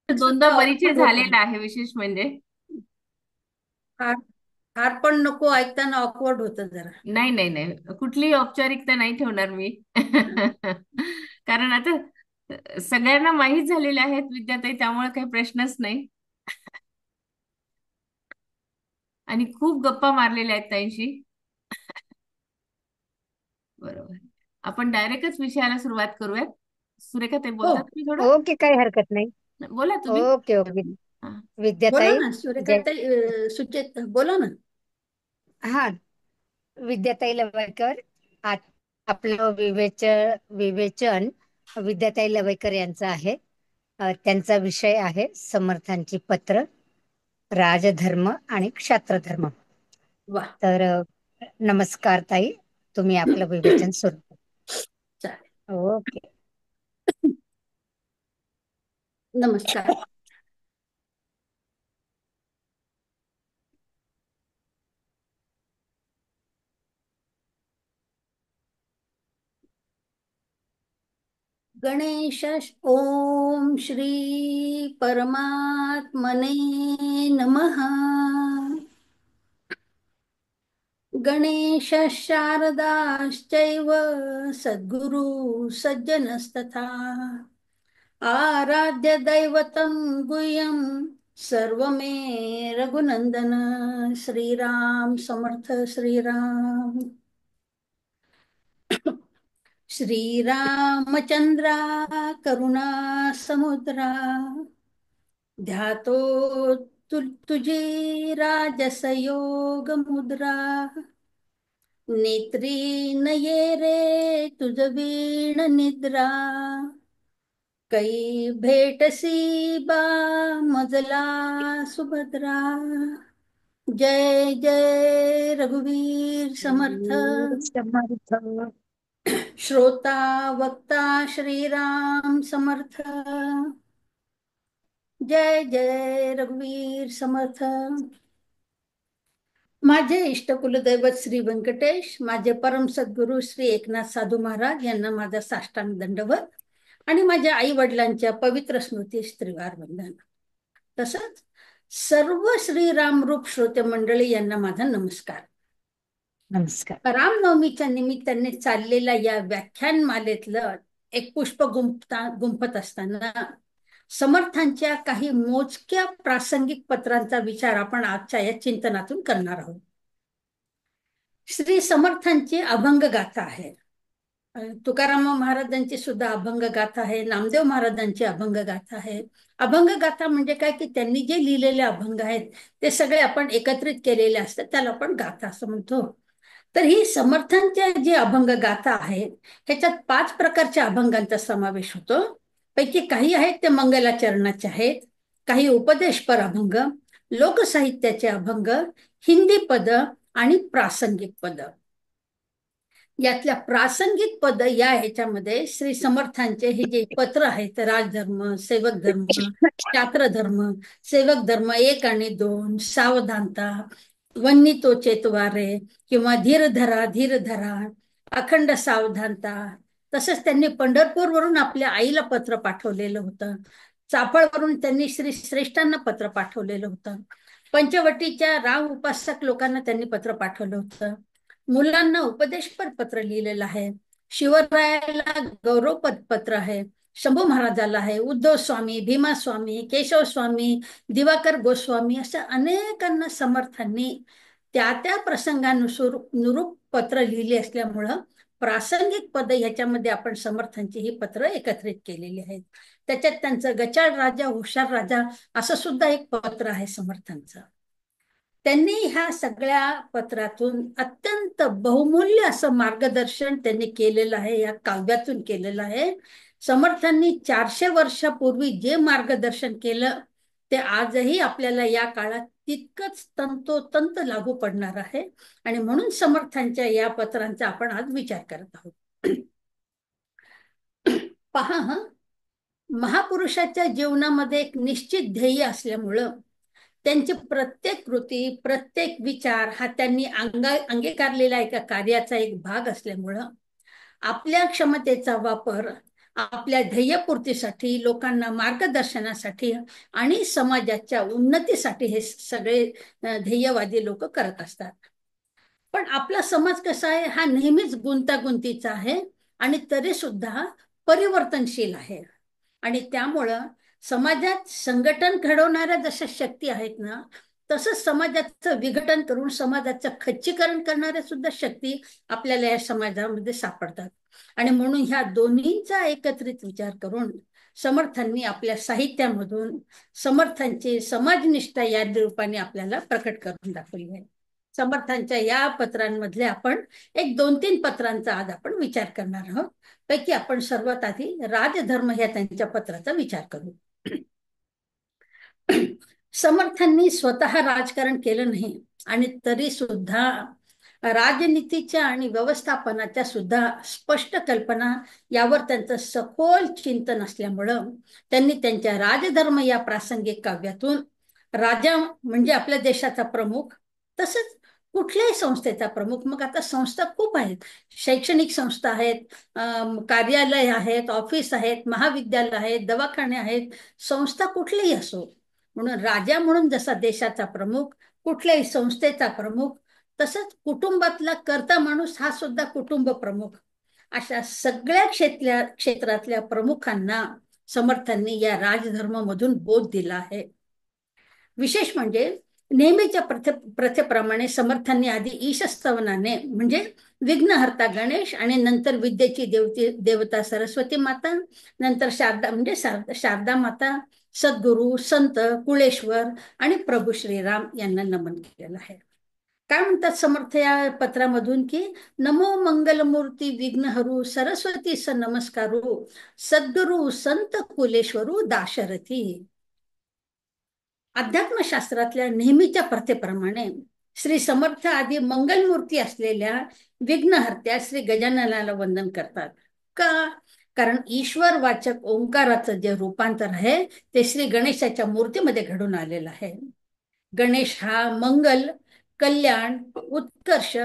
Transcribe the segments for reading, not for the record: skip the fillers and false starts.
दोनदा सुद्धा परिचय ऑकवर्ड होतं. झालेला आहे, विशेष म्हणजे. फार फार पण नको, ऐकताना ऑकवर्ड होतं जरा. नाही नाही नाही, कुठलीही औपचारिकता नाही ठेवणार मी. कारण आता सगळ्यांना माहीत झालेले आहेत विद्याताई, त्यामुळे काही प्रश्नच नाही. आणि खूप गप्पा मारलेल्या आहेत ताईंशी. बरोबर. आपण डायरेक्टच विषयाला सुरुवात करूयात. सुरेखा ते हो, बोलतात तुम्ही थोडं. ओके, काही हरकत नाही. बोला तुम्ही. Okay okay. हा. बोला विद्याताई. ना जय. सुरेखाताई, सुचेत बोला ना. हा. विद्याताई लवाईकर. आ- आपलं विवेचन विद्याताई लवाईकर यांचं आहे. त्यांचा विषय आहे समर्थांची पत्र, राजधर्म आणि क्षात्रधर्म. वा. तर नमस्कार ताई, तुम्ही आपलं विवेचन सुरू चालेल. करा. ओके. नमस्कार. गणेश ओम श्री परमात्मने नमः. गणेश शारदाश्चैव सद्गुरु सज्जनस्तथा आराध्य दैवतं गुह्यं सर्वमे रघुनंदन. श्रीराम समर्थ श्रीराम. श्रीरामचंद्रा करुणा समुद्रा ध्यातो तुझी राजसयोग मुद्रा नेत्री नये रे तुझ वीण निद्रा कै भेटसी बा मजला सुभद्रा. जय जय रघुवीर समर्थ. समर्थ. श्रोता वक्ता श्रीराम समर्थ. जय जय रघुवीर समर्थ. माझे इष्ट कुलदैवत श्री व्यंकटेश, माझे परम सद्गुरू श्री एकनाथ साधू महाराज यांना माझा साष्टांग दंडवत, आणि माझ्या आई वडिलांच्या पवित्र स्मृती त्रिवार वंदन. तसंच सर्व श्री रामरूप श्रोते मंडळी यांना माझा नमस्कार. नमस्कार. रामनवमीच्या निमित्ताने चाललेल्या या व्याख्यानमालेतलं एक पुष्प गुंफत असताना समर्थांच्या काही मोजक्या प्रासंगिक पत्रांचा विचार आपण आजच्या या चिंतनातून करणार आहोत. श्री समर्थांची अभंग गाथा आहे. तुकाराम महाराजांची सुद्धा अभंग गाथा आहे. नामदेव महाराजांची अभंग गाथा आहे. अभंग गाथा म्हणजे काय की त्यांनी जे लिहिलेले अभंग आहेत ते सगळे आपण एकत्रित केलेले असतात, त्याला आपण गाथा असं म्हणतो. तर ही समर्थांच्या जी अभंग गाथा आहेत ह्याच्यात 5 प्रकारच्या अभंगांचा समावेश होतो. पैकी काही आहेत ते मंगलाचरणाचे आहेत, काही उपदेशपर अभंग, लोकसाहित्याचे अभंग, हिंदी पद आणि प्रासंगिक पद. यातल्या प्रासंगिक पद या ह्याच्यामध्ये श्री समर्थांचे हे जे पत्र आहेत, राजधर्म, सेवक धर्म, क्षात्र धर्म, सेवक धर्म 1 आणि 2, सावधानता, वन्नी तो चेतवारे, किंवा धीर धरा धीर धरा, अखंड सावधानता. तसंच त्यांनी पंढरपूरवरून आपल्या आईला पत्र पाठवलेलं होतं. चाफळवरून त्यांनी श्री श्रेष्ठांना पत्र पाठवलेलं होतं. पंचवटीच्या राम उपासक लोकांना त्यांनी पत्र पाठवलं होतं. मुलांना उपदेशपर पत्र लिहिलेलं आहे. शिवरायाला गौरवपद पत्र आहे. शंभू महाराजाला आहे. उद्धव स्वामी, भीमा स्वामी, केशव स्वामी, दिवाकर गोस्वामी अशा अनेकांना समर्थांनी त्या त्या प्रसंगानुरूप पत्र लिहिली असल्यामुळं प्रासंगिक पद ह्याच्यामध्ये आपण समर्थांची ही पत्र एकत्रित केलेली आहेत. त्याच्यात त्यांचं गचाळ राजा हुशार राजा असं सुद्धा एक पत्र आहे समर्थांचं. त्यांनी ह्या सगळ्या पत्रातून अत्यंत बहुमूल्य असं मार्गदर्शन त्यांनी केलेलं आहे, या काव्यातून केलेलं आहे. समर्थांनी 400 वर्षापूर्वी जे मार्गदर्शन केलं ते आजही आपल्याला या काळात तितकंच तंतोतंत लागू पडणार आहे, आणि म्हणून समर्थांच्या या पत्रांचा आपण आज विचार करत आहोत. पहा हा, महापुरुषाच्या जीवनामध्ये एक निश्चित ध्येय असल्यामुळं त्यांची प्रत्येक कृती, प्रत्येक विचार हा त्यांनी अंगीकारलेला एका कार्याचा एक भाग असल्यामुळं आपल्या क्षमतेचा वापर आपल्या ध्येयपूर्तीसाठी, लोकांना मार्गदर्शनासाठी आणि समाजाच्या उन्नतीसाठी हे सगळे ध्येयवादी लोक करत असतात. पण आपला समाज कसा आहे, हा नेहमीच गुंतागुंतीचा आहे आणि तरी सुद्धा परिवर्तनशील आहे. आणि त्यामुळं समाजात संघटन घडवणाऱ्या जशा शक्ती आहेत ना, तसंच समाजाचं विघटन करून समाजाचं खच्चीकरण करणाऱ्या सुद्धा शक्ती आपल्याला या समाजामध्ये सापडतात. आणि म्हणून ह्या दोन्हींचा एकत्रित विचार करून समर्थांनी आपल्या साहित्यामधून समर्थांची समाजनिष्ठा या रूपाने आपल्याला प्रकट करून दाखवली आहे. समर्थांच्या या पत्रांमधले आपण एक 2-3 पत्रांचा आज आपण विचार करणार आहोत. पैकी आपण सर्वात आधी राजधर्म या त्यांच्या पत्राचा विचार करू. समर्थांनी स्वतः राजकारण केलं नाही आणि तरी सुद्धा राजनीतीच्या आणि व्यवस्थापनाच्या सुद्धा स्पष्ट कल्पना यावर त्यांचं सखोल चिंतन असल्यामुळं त्यांनी त्यांच्या राजधर्म या प्रासंगिक काव्यातून राजा म्हणजे आपल्या देशाचा प्रमुख, तसंच कुठल्याही संस्थेचा प्रमुख, मग आता संस्था खूप आहेत, शैक्षणिक संस्था आहेत, कार्यालय आहेत, ऑफिस आहेत, महाविद्यालय आहेत, दवाखाने आहेत, संस्था कुठलीही असो, म्हणून राजा म्हणून जसा देशाचा प्रमुख, कुठल्याही संस्थेचा प्रमुख, तसंच कुटुंबातला कर्ता माणूस हा सुद्धा कुटुंब प्रमुख, अशा सगळ्या क्षेत्रातल्या प्रमुखांना समर्थांनी या राजधर्मामधून बोध दिला आहे. विशेष म्हणजे नेहमीच्या प्रथेप्रमाणे समर्थांनी आधी ईशस्तवनाने म्हणजे विघ्नहर्ता गणेश आणि नंतर विद्येची देवता सरस्वती माता, नंतर शारदा म्हणजे शारदा माता, सद्गुरू, संत, कुळेश्वर आणि प्रभू श्रीराम यांना नमन केलेलं आहे. काय म्हणतात समर्थ या पत्रामधून की नमो मंगलमूर्ती विघ्नहरू सरस्वती स नमस्कारू सद्गुरू संत कुलेश्वरू दाशरथी. अध्यात्मशास्त्रातल्या नेहमीच्या प्रथेप्रमाणे श्री समर्थ आदी मंगलमूर्ती असलेल्या विघ्नहर्त्या श्री गजाननाला वंदन करतात. का? कारण ईश्वर वाचक ओंकाराचं जे रूपांतर आहे ते श्री गणेशाच्या मूर्तीमध्ये घडून आलेलं आहे. गणेश हा मंगल, कल्याण, उत्कर्ष,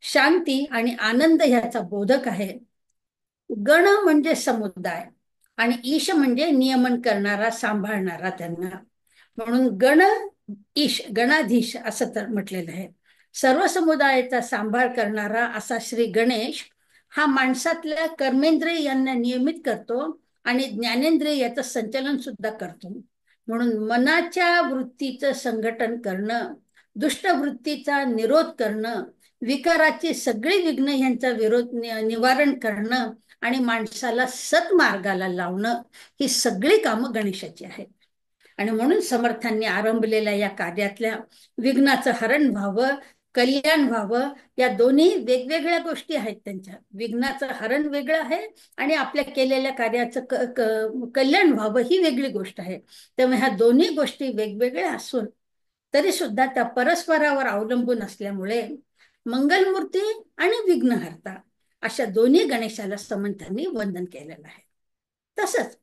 शांती आणि आनंद ह्याचा बोधक आहे. गण म्हणजे समुदाय आणि ईश म्हणजे नियमन करणारा, सांभाळणारा त्यांना, म्हणून गण ईश, गणाधीश असं तर म्हटलेलं आहे. सर्व समुदायाचा सांभाळ करणारा असा श्री गणेश हा माणसातल्या कर्मेंद्रिय यांना नियमित करतो आणि ज्ञानेंद्रिय याचं संचलन सुद्धा करतो. म्हणून मनाच्या वृत्तीचं संघटन करणं, दुष्ट वृत्तीचा निरोध करणं, विकाराची सगळी विघ्न यांचा निवारण करणं आणि माणसाला सत्मार्गाला लावणं, ही सगळी कामं गणेशाची आहेत. आणि म्हणून समर्थांनी आरंभलेल्या या कार्यातल्या विघ्नाचं हरण व्हावं, कल्याण व्हावं, या दोन्ही वेगवेगळ्या गोष्टी आहेत त्यांच्या. विघ्नाचं हरण वेगळं आहे आणि आपल्या केलेल्या कार्याचं कल्याण व्हावं ही वेगळी गोष्ट आहे. त्यामुळे ह्या दोन्ही गोष्टी वेगवेगळ्या असून तरी सुद्धा त्या परस्परावर अवलंबून असल्यामुळे मंगलमूर्ती आणि विघ्नहर्ता अशा दोन्ही गणेशाला समर्थांनी वंदन केलेलं आहे. तसंच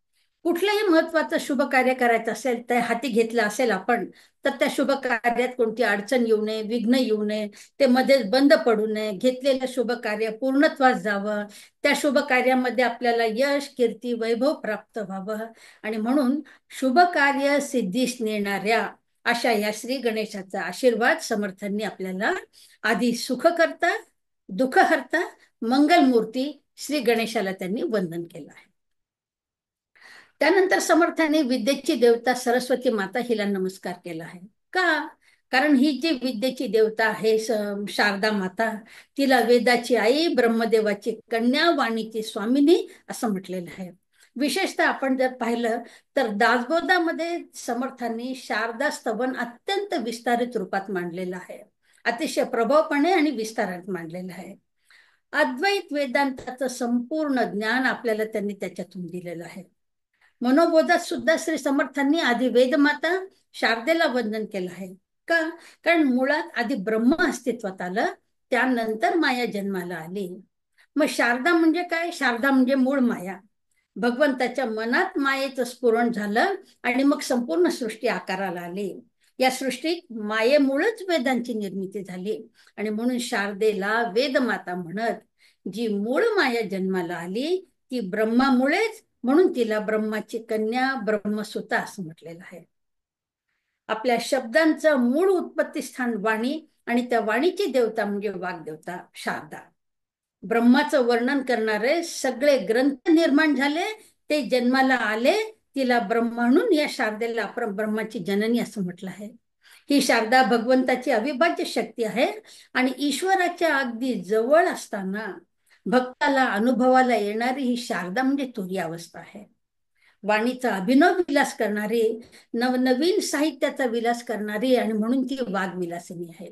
कुठलंही महत्वाचं शुभ कार्य करायचं असेल, ते हाती घेतलं असेल आपण, तर त्या शुभ कार्यात कोणती अडचण येऊ नये, विघ्न येऊ नये, ते मध्येच बंद पडू नये, घेतलेलं शुभ कार्य पूर्णत्वास जावं, त्या शुभ कार्यामध्ये आपल्याला यश, कीर्ती, वैभव प्राप्त व्हावं. आणि म्हणून शुभ कार्य सिद्धीस नेणाऱ्या अशा या श्री गणेशाचा आशीर्वाद समर्थांनी आपल्याला आधी सुख करता, दुःख हरता, मंगलमूर्ती श्री गणेशाला त्यांनी वंदन केलं आहे. त्यानंतर समर्थांनी विद्येची देवता सरस्वती माता हिला नमस्कार केला आहे. का? कारण ही जी विद्येची देवता आहे शारदा माता, तिला वेदाची आई, ब्रह्मदेवाची कन्या, वाणीची स्वामिनी असं म्हटलेलं आहे. विशेषतः आपण जर पाहिलं तर दासबोधामध्ये समर्थांनी शारदा स्तवन अत्यंत विस्तारित रूपात मांडलेलं आहे, अतिशय प्रभावपणे आणि विस्तारात मांडलेलं आहे. अद्वैत वेदांताचं संपूर्ण ज्ञान आपल्याला त्यांनी त्याच्यातून दिलेलं आहे. मनोबोधात सुद्धा श्री समर्थांनी आधी वेदमाता शारदेला वंदन केलं आहे. का? कारण मुळात आधी ब्रह्म अस्तित्वात आलं, त्यानंतर माया जन्माला आली. मग शारदा म्हणजे काय? शारदा म्हणजे मूळ माया. भगवंताच्या मनात मायेचं स्फुरण झालं आणि मग संपूर्ण सृष्टी आकाराला आली. या सृष्टीत मायेमुळेच वेदांची निर्मिती झाली आणि म्हणून शारदेला वेदमाता म्हणत, जी मूळ माया जन्माला आली ती ब्रह्मामुळेच म्हणून तिला ब्रह्माची कन्या, ब्रह्मसुता असं म्हटलेलं आहे. आपल्या शब्दांचं मूळ उत्पत्ती स्थान वाणी, आणि त्या वाणीची देवता म्हणजे वाग्देवता शारदा. ब्रह्माचं वर्णन करणारे सगळे ग्रंथ निर्माण झाले, ते जन्माला आले, तिला ब्रह्म म्हणून या शारदेला आपण ब्रह्माची जननी असं म्हटलं आहे. ही शारदा भगवंताची अविभाज्य शक्ती आहे, आणि ईश्वराच्या अगदी जवळ असताना भक्ताला अनुभवाला येणारी ही शारदा म्हणजे तुरी अवस्था आहे. वाणीचा अभिनव विलास करणारी, नवनवीन साहित्याचा विलास करणारी, आणि म्हणून ती वाग्विलासिनी आहे.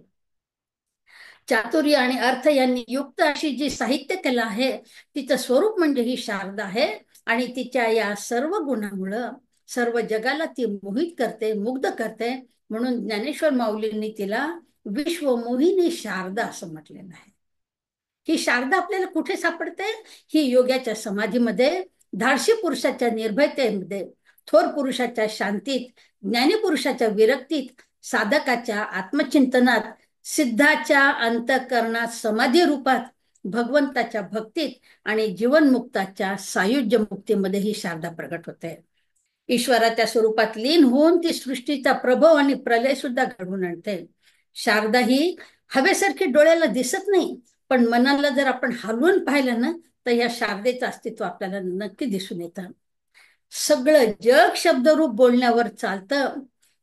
चातुर्य आणि अर्थ यांनी युक्त अशी जी साहित्य कला आहे, तिचं स्वरूप म्हणजे ही शारदा आहे. आणि तिच्या या सर्व गुणामुळं सर्व जगाला ती मोहित करते, मुग्ध करते. म्हणून ज्ञानेश्वर माऊलींनी तिला विश्वमोहिनी शारदा असं म्हटलेलं आहे. ही शारदा आपल्याला कुठे सापडते? ही योगाच्या समाधीमध्ये, धाडशी पुरुषाच्या निर्भयतेमध्ये, थोर पुरुषाच्या शांतीत, ज्ञानी पुरुषाच्या विरक्तीत, साधकाच्या आत्मचिंतनात, सिद्धाच्या अंतःकरणात समाधी रूपात, भगवंताच्या भक्तीत, आणि जीवनमुक्ताच्या सायुज्य मुक्तीमध्ये ही शारदा प्रगट होते. ईश्वराच्या स्वरूपात लीन होऊन ती सृष्टीचा प्रभव आणि प्रलय सुद्धा घडवून आणते. शारदा ही हवेसारखी डोळ्याला दिसत नाही, पण मनाला जर आपण हलवून पाहिलं ना, तर या शारदेचं अस्तित्व आपल्याला नक्की दिसून येतं. सगळं जग शब्दरूप बोलण्यावर चालतं,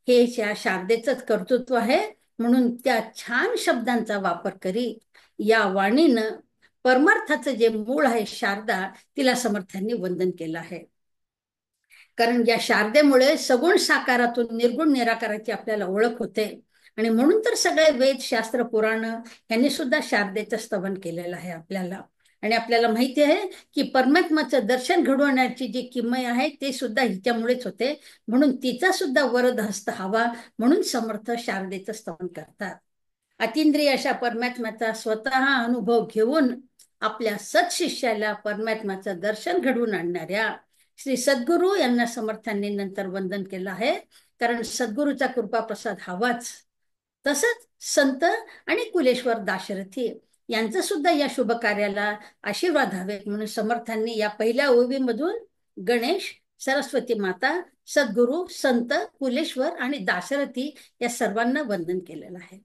हे या शारदेचंच कर्तृत्व आहे. म्हणून त्या छान शब्दांचा वापर करीत या वाणीनं परमार्थाचं जे मूळ आहे शारदा, तिला समर्थांनी वंदन केलं आहे. कारण या शारदेमुळे सगुण साकारातून निर्गुण निराकाराची आपल्याला ओळख होते. आणि म्हणून तर सगळे वेद, शास्त्र, पुराण यांनी सुद्धा शारदेचं स्तवन केलेलं आहे आपल्याला. आणि आपल्याला माहिती आहे की परमात्माचं दर्शन घडवण्याची जी किमय आहे, ते सुद्धा हिच्यामुळेच होते. म्हणून तिचा सुद्धा वरद हस्त हवा, म्हणून समर्थ शारदेचं स्तवन करतात. अतिंद्रिय अशा परमात्म्याचा स्वतः अनुभव घेऊन आपल्या सत्शिष्याला परमात्म्याचं दर्शन घडवून आणणाऱ्या श्री सद्गुरू यांना समर्थांनी नंतर वंदन केलं आहे. कारण सद्गुरूचा कृपा प्रसाद हवाच. तसंच संत आणि कुलेश्वर दाशरथी यांचं सुद्धा या शुभ कार्याला आशीर्वाद हवे, म्हणून समर्थांनी या पहिल्या ओवीमधून गणेश, सरस्वती माता, सद्गुरू, संत, कुलेश्वर आणि दाशरथी या सर्वांना वंदन केलेलं आहे.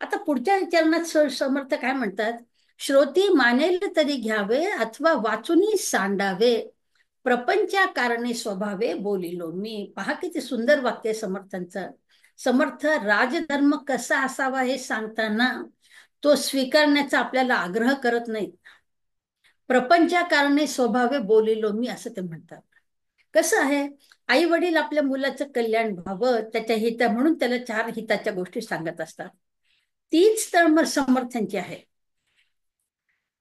आता पुढच्या चरणात समर्थ काय म्हणतात? श्रोती मानेल तरी घ्यावे, अथवा वाचुनी सांडावे, प्रपंचा कारणे स्वभावे बोलिलो मी. पहा किती सुंदर वाक्य समर्थांचं. समर्थ राजधर्म कसा असावा हे सांगताना तो स्वीकारण्याचा आपल्याला आग्रह करत नाही. प्रपंचा कारणे स्वभावे बोलिलो मी असं ते म्हणतात. कसं आहे, आई वडील आपल्या मुलाचं कल्याण व्हावं, त्याच्या हिता म्हणून त्याला 4 हिताच्या गोष्टी सांगत असतात. तीच तळमळ समर्थांची आहे.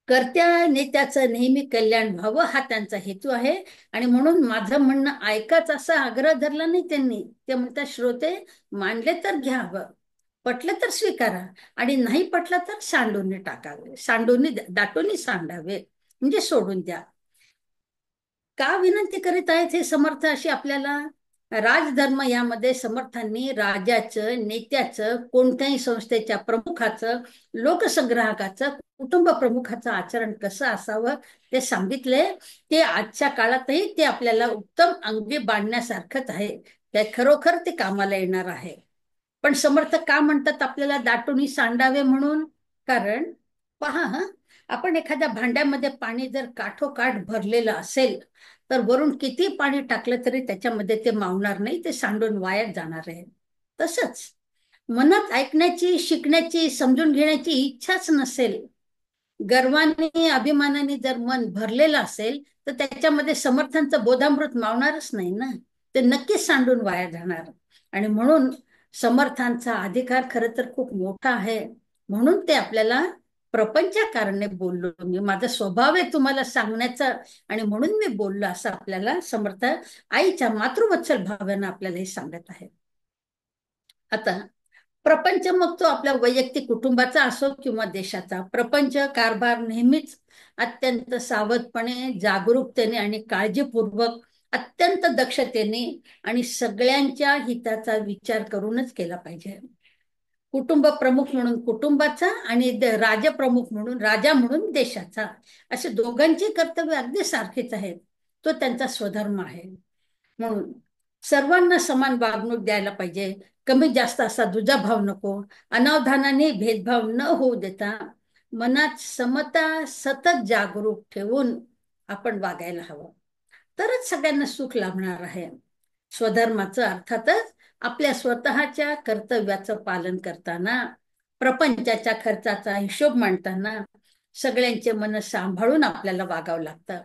कर्त्या नेत्याचं नेहमी कल्याण व्हावं हा त्यांचा हेतू आहे. आणि म्हणून माझं म्हणणं ऐकाच असा आग्रह धरला नाही त्यांनी. ते म्हणतात श्रोते मानले तर घ्यावं, पटलं तर स्वीकारा, आणि नाही पटलं तर सांडून टाकावे, दाटून सांडावे, म्हणजे सोडून द्या. का विनंती करीत आहेत हे समर्थ अशी आपल्याला? राजधर्म यामध्ये समर्थांनी राजाचं, नेत्याचं, कोणत्याही संस्थेच्या प्रमुखाचं, लोकसंग्राहकाचं, कुटुंब प्रमुखाचं आचरण कसं असावं ते सांगितले. ते आजच्या काळातही ते आपल्याला उत्तम अंगी बांधण्यासारखंच आहे. ते खरोखर ते कामाला येणार आहे. पण समर्थ का म्हणतात आपल्याला दाटून सांडावे म्हणून? कारण पहा, आपण एखाद्या भांड्यामध्ये पाणी जर काठोकाठ भरलेलं असेल, तर वरून किती पाणी टाकलं तरी त्याच्यामध्ये ते मावणार नाही, ते सांडून वाया जाणार आहे. तसंच मनात ऐकण्याची, शिकण्याची, समजून घेण्याची इच्छाच नसेल, गर्वाने, अभिमानाने जर मन भरलेलं असेल, तर त्याच्यामध्ये समर्थांचं बोधामृत मावणारच नाही ना, ते नक्कीच सांडून वाया जाणार. आणि म्हणून समर्थांचा अधिकार खरं तर खूप मोठा आहे. म्हणून ते आपल्याला प्रपंचा कारणे बोललो मी, माझा स्वभाव आहे तुम्हाला सांगण्याचा, आणि म्हणून मी बोललो असं आपल्याला समर्थ आईच्या मातृवत्सल भावानं आपल्याला हे सांगत आहे. आता प्रपंच मग तो आपल्या वैयक्तिक कुटुंबाचा असो किंवा देशाचा, प्रपंच कारभार नेहमीच अत्यंत सावधपणे, जागरूकतेने आणि काळजीपूर्वक, अत्यंत दक्षतेने आणि सगळ्यांच्या हिताचा विचार करूनच केला पाहिजे. कुटुंब प्रमुख म्हणून कुटुंबाचा, आणि राजा म्हणून देशाचा, असे दोघांची कर्तव्य अगदी सारखीच आहेत. तो त्यांचा स्वधर्म आहे. म्हणून सर्वांना समान वागणूक द्यायला पाहिजे. कमी जास्त असा दुजाभाव नको. अनावधानाने भेदभाव न होऊ देता मनात समता सतत जागरूक ठेवून आपण वागायला हवं. तरच सगळ्यांना सुख लाभणार आहे. स्वधर्माचं अर्थातच आपल्या स्वतःच्या कर्तव्याचं पालन करताना, प्रपंचाच्या खर्चाचा हिशोब मांडताना सगळ्यांचे मन सांभाळून आपल्याला वागावं लागतं.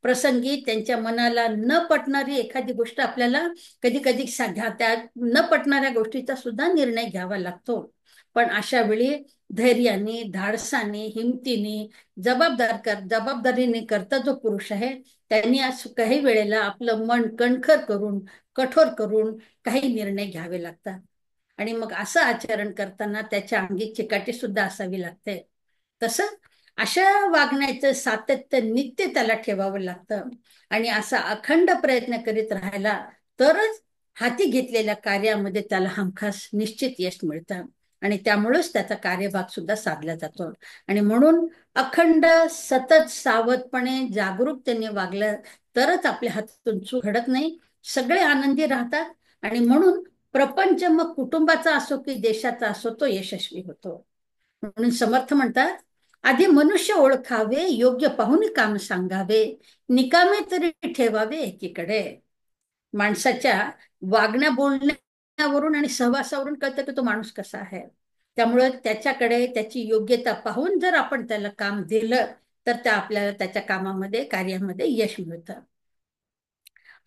प्रसंगी त्यांच्या मनाला न पटणारी एखादी गोष्ट आपल्याला कधी कधी त्या न पटणाऱ्या गोष्टीचा सुद्धा निर्णय घ्यावा लागतो. पण अशा वेळी धैर्याने, धाडसाने, हिमतीने, जबाबदारीने करता जो पुरुष आहे त्यांनी आज काही वेळेला आपलं मन कणखर करून, कठोर करून काही निर्णय घ्यावे लागतात. आणि मग असं आचरण करताना त्याच्या अंगी चिकाटी सुद्धा असावी लागते. तसं अशा वागण्याचं सातत्य नित्य त्याला ठेवावं लागतं. आणि असा अखंड प्रयत्न करीत राहायला तरच हाती घेतलेल्या कार्यामध्ये त्याला हमखास निश्चित यश मिळतं. आणि त्यामुळेच त्याचा कार्यभाग सुद्धा साधला जातो. आणि म्हणून अखंड सतत सावधपणे जागरूकतेने वागलं तरच आपल्या हातून चूक घडत नाही, सगळे आनंदी राहतात. आणि म्हणून प्रपंच मग कुटुंबाचा असो की देशाचा असो तो यशस्वी होतो. म्हणून समर्थ म्हणतात, आधी मनुष्य ओळखावे, योग्य पाहून काम सांगावे, निकामे तरी ठेवावे एकीकडे. माणसाच्या वागण्या बोलण्यावरून आणि सहवासावरून कळतं की तो माणूस कसा आहे. त्यामुळे त्याच्याकडे त्याची योग्यता पाहून जर आपण त्याला काम दिलं तर त्या आपल्याला त्याच्या कामामध्ये, कार्यामध्ये यश मिळतं.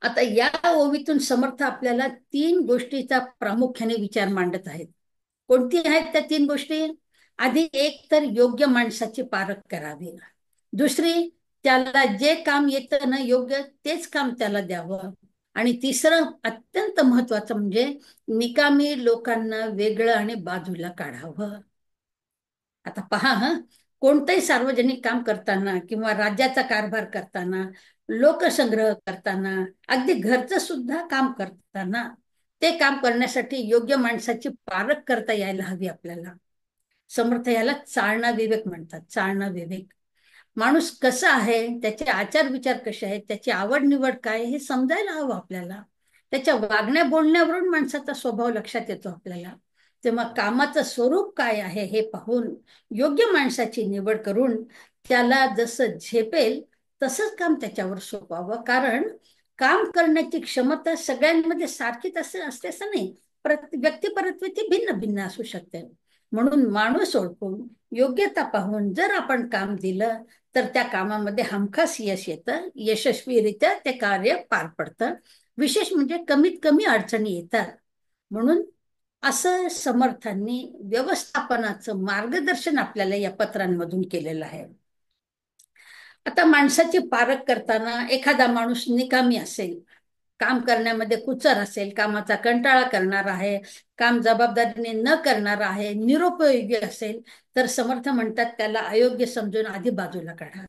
आता या ओवीतून समर्थ आपल्याला 3 गोष्टीचा प्रामुख्याने विचार मांडत आहेत. कोणती आहेत त्या 3 गोष्टी? आधी एक तर योग्य माणसाची पारख करावी. दुसरी, त्याला जे काम येतं ना योग्य तेच काम त्याला द्यावं. आणि तिसरं अत्यंत महत्वाचं म्हणजे निकामी लोकांना वेगळं आणि बाजूला काढावं. आता पहा, कोणतंही सार्वजनिक काम करताना किंवा राज्याचा कारभार करताना, लोकसंग्रह करताना, अगदी घरचं सुद्धा काम करताना ते काम करण्यासाठी योग्य माणसाची पारख करता यायला हवी आपल्याला. समर्थ याला चालना विवेक म्हणतात. चालना विवेक. माणूस कसा आहे, त्याचे आचार विचार कसे आहेत, त्याची आवड निवड काय हे समजायला हवं आपल्याला. त्याच्या वागण्या बोलण्यावरून माणसाचा स्वभाव लक्षात येतो आपल्याला. तेव्हा कामाचं स्वरूप काय आहे हे पाहून योग्य माणसाची निवड करून त्याला जसं झेपेल तसंच काम त्याच्यावर सोपवावं. कारण काम करण्याची क्षमता सगळ्यांमध्ये सारखीच असते असं नाही. व्यक्तिपरत्वे भिन्न भिन्न असू शकते. म्हणून माणूस ओळखून, योग्यता पाहून जर आपण काम दिलं तर त्या कामामध्ये हमखास यश येतं. यशस्वीरित्या ते कार्य पार पडतं. विशेष म्हणजे कमीत कमी अडचणी येतात. म्हणून असं समर्थांनी व्यवस्थापनाचं मार्गदर्शन आपल्याला या पत्रांमधून केलेलं आहे. आता माणसाची पारख करताना एखादा माणूस निकामी असेल, काम करण्यामध्ये कुचर असेल, कामाचा कंटाळा करणार आहे, काम जबाबदारीने न करणार आहे, निरुपयोगी असेल तर समर्थ म्हणतात त्याला अयोग्य समजून आधी बाजूला काढा.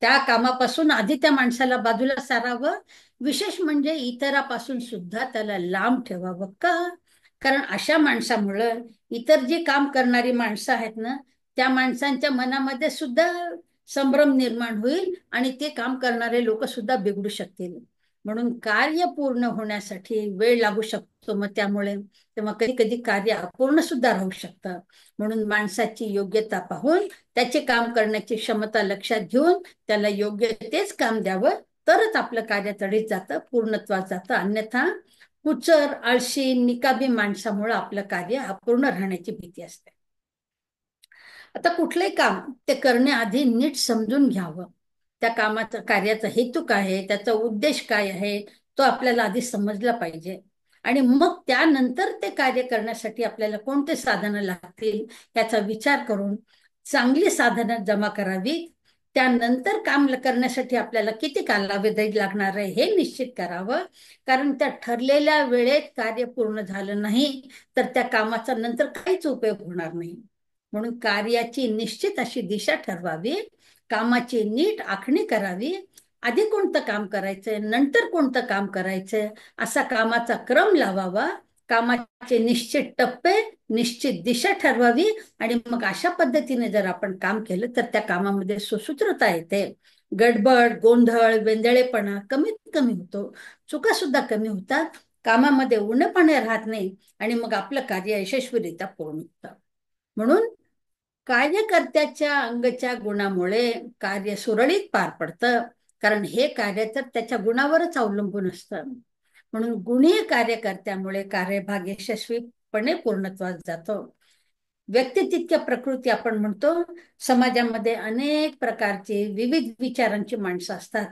त्या कामापासून आधी त्या माणसाला बाजूला सारावं. विशेष म्हणजे इतरापासून सुद्धा त्याला लांब ठेवावं. का? कारण अशा माणसामुळं इतर जी काम करणारी माणसं आहेत ना त्या माणसांच्या मनामध्ये सुद्धा संभ्रम निर्माण होईल आणि ते काम करणारे लोक सुद्धा बिघडू शकतील. म्हणून कार्य पूर्ण होण्यासाठी वेळ लागू शकतो. मग त्यामुळे तेव्हा कधी कधी कार्य अपूर्ण सुद्धा राहू शकतं. म्हणून माणसाची योग्यता पाहून त्याचे काम करण्याची क्षमता लक्षात घेऊन त्याला योग्य तेच काम द्यावं तरच आपलं कार्य तडीत जातं, पूर्णत्वात जातं. अन्यथा कुचर, आळशी, निकामी माणसामुळे आपलं कार्य अपूर्ण राहण्याची भीती असते. आता कुठलंही काम ते करण्याआधी नीट समजून घ्यावं. त्या कामाचा, कार्याचा हेतू काय आहे, त्याचा उद्देश काय आहे तो आपल्याला आधी समजला पाहिजे. आणि मग त्यानंतर ते कार्य करण्यासाठी आपल्याला कोणते साधनं लागतील याचा विचार करून चांगली साधनं जमा करावी. त्यानंतर काम करण्यासाठी आपल्याला किती कालावधी लागणार आहे हे निश्चित करावं. कारण त्या ठरलेल्या वेळेत कार्य पूर्ण झालं नाही तर त्या कामाचा नंतर काहीच उपयोग होणार नाही. म्हणून कार्याची निश्चित अशी दिशा ठरवावी, कामाची नीट आखणी करावी. आधी कोणतं काम करायचंय, नंतर कोणतं काम करायचंय असा कामाचा क्रम लावावा. कामाचे निश्चित टप्पे, निश्चित दिशा ठरवावी. आणि मग अशा पद्धतीने जर आपण काम केलं तर त्या कामामध्ये सुसूत्रता येते. गडबड, गोंधळ, वेंधळेपणा कमीत कमी होतो. चुका सुद्धा कमी होतात. कामामध्ये उणेपणे राहत नाही आणि मग आपलं कार्य यशस्वीरित्या पूर्ण होतं. म्हणून कार्यकर्त्याच्या अंगच्या गुणामुळे कार्य सुरळीत पार पडतं. कारण हे कार्य तर त्याच्या गुणावरच अवलंबून असतं. म्हणून गुणी कार्यकर्त्यामुळे कार्यभाग यशस्वीपणे पूर्णत्वास जातो. व्यक्ती तितक्या प्रकृती आपण म्हणतो. समाजामध्ये अनेक प्रकारची विविध विचारांची माणसं असतात.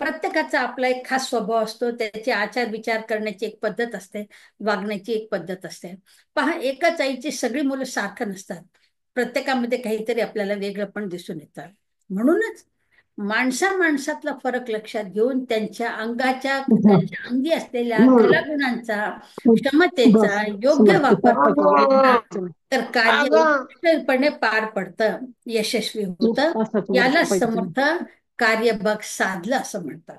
प्रत्येकाचा आपला एक खास स्वभाव असतो. त्याचे आचार विचार करण्याची एक पद्धत असते, वागण्याची एक पद्धत असते. पहा, एकाच आईची सगळी मुलं सारखं नसतात. प्रत्येकामध्ये काहीतरी आपल्याला वेगळं पण दिसून येतं. म्हणूनच माणसातला फरक लक्षात घेऊन त्यांच्या अंगी असलेल्या कलागुणांचा, क्षमतेचा योग्य वापर करून घेतला तर कार्य यशस्वीपणे पार पडतं, यशस्वी होतं. याला समर्थ कार्यभाग साधलं असं म्हणतात.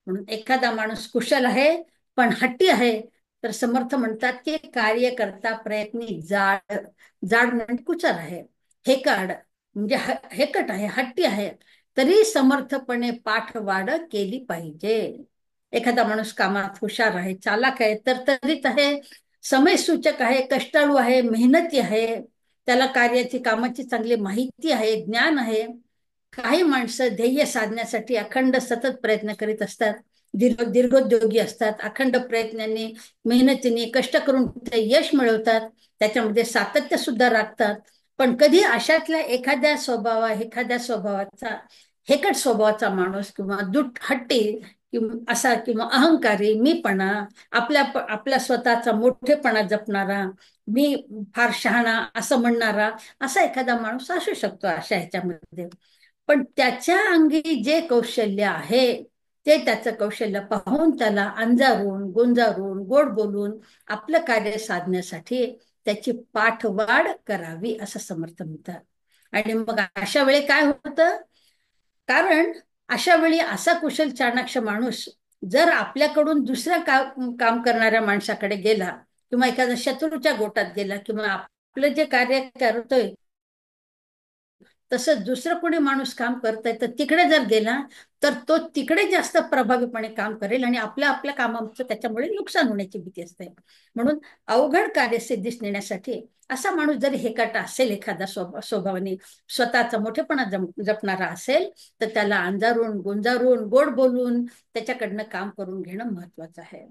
म्हणून एखादा माणूस कुशल आहे पण हट्टी आहे तर समर्थ म्हणतात की कार्यकर्ता प्रयत्नी जाड, जाड म्हणजे कुचल आहे, हेकट आहे, हट्टी आहे, तरी समर्थपणे पाठवाढ केली पाहिजे. एखादा माणूस कामात हुशार आहे, चालाक आहे, तरतरीत आहे, समयसूचक आहे, कष्टाळू आहे, मेहनती आहे, त्याला कार्याची कामाची चांगली माहिती आहे, ज्ञान आहे. काही माणसं ध्येय साधण्यासाठी अखंड सतत प्रयत्न करीत असतात, दीर्घोद्योगी असतात, अखंड प्रयत्नांनी, मेहनतीने, कष्ट करून ते यश मिळवतात, त्याच्यामध्ये सातत्य सुद्धा राखतात. पण कधी अशातल्या एखाद्या स्वभावाचा, हेकट स्वभावाचा माणूस किंवा हट्टी किंवा अहंकारी, मीपणा, आपल्या स्वतःचा मोठेपणा जपणारा, मी फार शहाणा असं म्हणणारा, असा एखादा माणूस असू शकतो अशा ह्याच्यामध्ये. पण त्याच्या अंगी जे कौशल्य आहे ते त्याचं कौशल्य पाहून त्याला अंजारून, गुंजारून, गोड बोलून आपलं कार्य साधण्यासाठी त्याची पाठवाढ करावी असं समर्थ म्हणतात. आणि मग अशा वेळी काय होतं, कारण अशा वेळी असा कुशल चाणाक्ष माणूस जर आपल्याकडून दुसऱ्या काम करणाऱ्या माणसाकडे गेला किंवा एखाद्या शत्रूच्या गोटात गेला किंवा आपलं जे कार्य करतोय तसं दुसरं कोणी माणूस काम करतंय तर तिकडे जर गेला तर तो तिकडे जास्त प्रभावीपणे काम करेल आणि आपल्या कामाचं त्याच्यामुळे नुकसान होण्याची भीती असते. म्हणून अवघड कार्य सिद्धीस नेण्यासाठी असा माणूस जरी हेकाटा असेल, एखादा स्वभावाने स्वतःचा मोठेपणा जपणारा असेल, तर त्याला अंजारून, गुंजारून, गोड बोलून त्याच्याकडनं काम करून घेणं महत्वाचं आहे.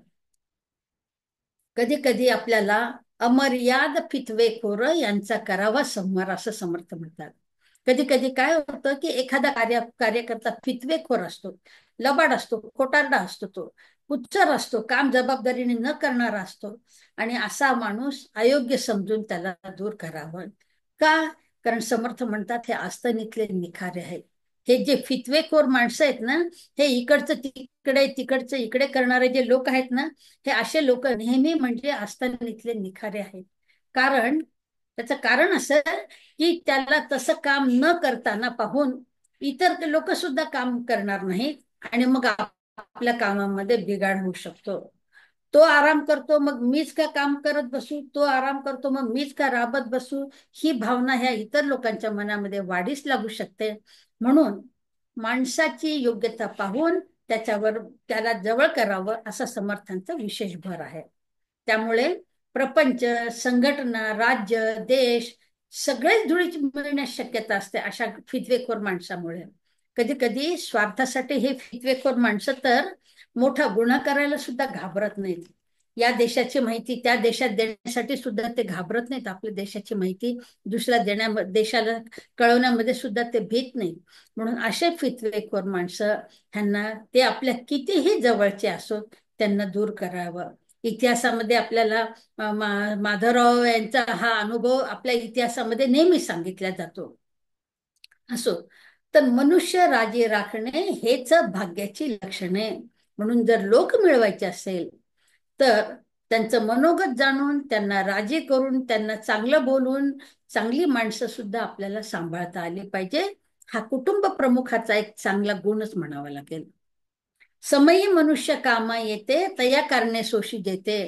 कधी कधी आपल्याला अमर्याद फितवेखोर यांचा करावा संहार असं समर्थ म्हणतात. कधी कधी काय होतं की एखादा कार्यकर्ता फितवेखोर असतो, लबाड असतो, खोटारडा असतो, तो कुच्चर असतो, काम जबाबदारीने न करणारा असतो आणि असा माणूस अयोग्य समजून त्याला दूर करावं. का? कारण समर्थ म्हणतात हे आस्थनीतले निखारे आहेत. हे जे फितवेखोर माणसं आहेत ना, हे इकडचं तिकडे, तिकडचं इकडे करणारे जे लोक आहेत ना, हे असे लोक नेहमी म्हणजे आस्थानीतले निखारे आहेत. त्याचं कारण असं की त्याला तसं काम न करताना पाहून इतर लोक सुद्धा काम करणार नाहीत आणि मग आपल्या कामामध्ये बिघाड होऊ शकतो. तो आराम करतो मग मीच का काम करत बसू, तो आराम करतो मग मीच का राबत बसू, ही भावना ह्या इतर लोकांच्या मनामध्ये वाढीस लागू शकते. म्हणून माणसाची योग्यता पाहून त्याला जवळ करावं असा समर्थांचा विशेष भर आहे. त्यामुळे प्रपंच, संघटना, राज्य, देश सगळेच धुळीत मिळण्यास शक्यता असते अशा फितवेखोर माणसामुळे. कधी कधी स्वार्थासाठी हे फितवेखोर माणसं तर मोठा गुन्हा करायला सुद्धा घाबरत नाहीत. या देशाची माहिती त्या देशात देण्यासाठी सुद्धा ते घाबरत नाहीत. आपल्या देशाची माहिती दुसऱ्या देशाला कळवण्यामध्ये सुद्धा ते भीत नाहीत. म्हणून असे फितवेखोर माणसं, ह्यांना ते आपल्या कितीही जवळचे असोत त्यांना दूर करावं. इतिहासामध्ये आपल्याला माधवराव यांचा हा अनुभव आपल्या इतिहासामध्ये नेहमी सांगितला जातो. असो तर मनुष्य राजे राखणे हेच भाग्याची लक्षणे. म्हणून जर लोक मिळवायचे असेल तर त्यांचं मनोगत जाणून, त्यांना राजी करून, त्यांना चांगलं बोलून चांगली माणसं सुद्धा आपल्याला सांभाळता आली पाहिजे. हा कुटुंब प्रमुखाचा एक चांगला गुणच म्हणावा लागेल. समयी मनुष्य कामा येते, तया कारणे सोशी देते,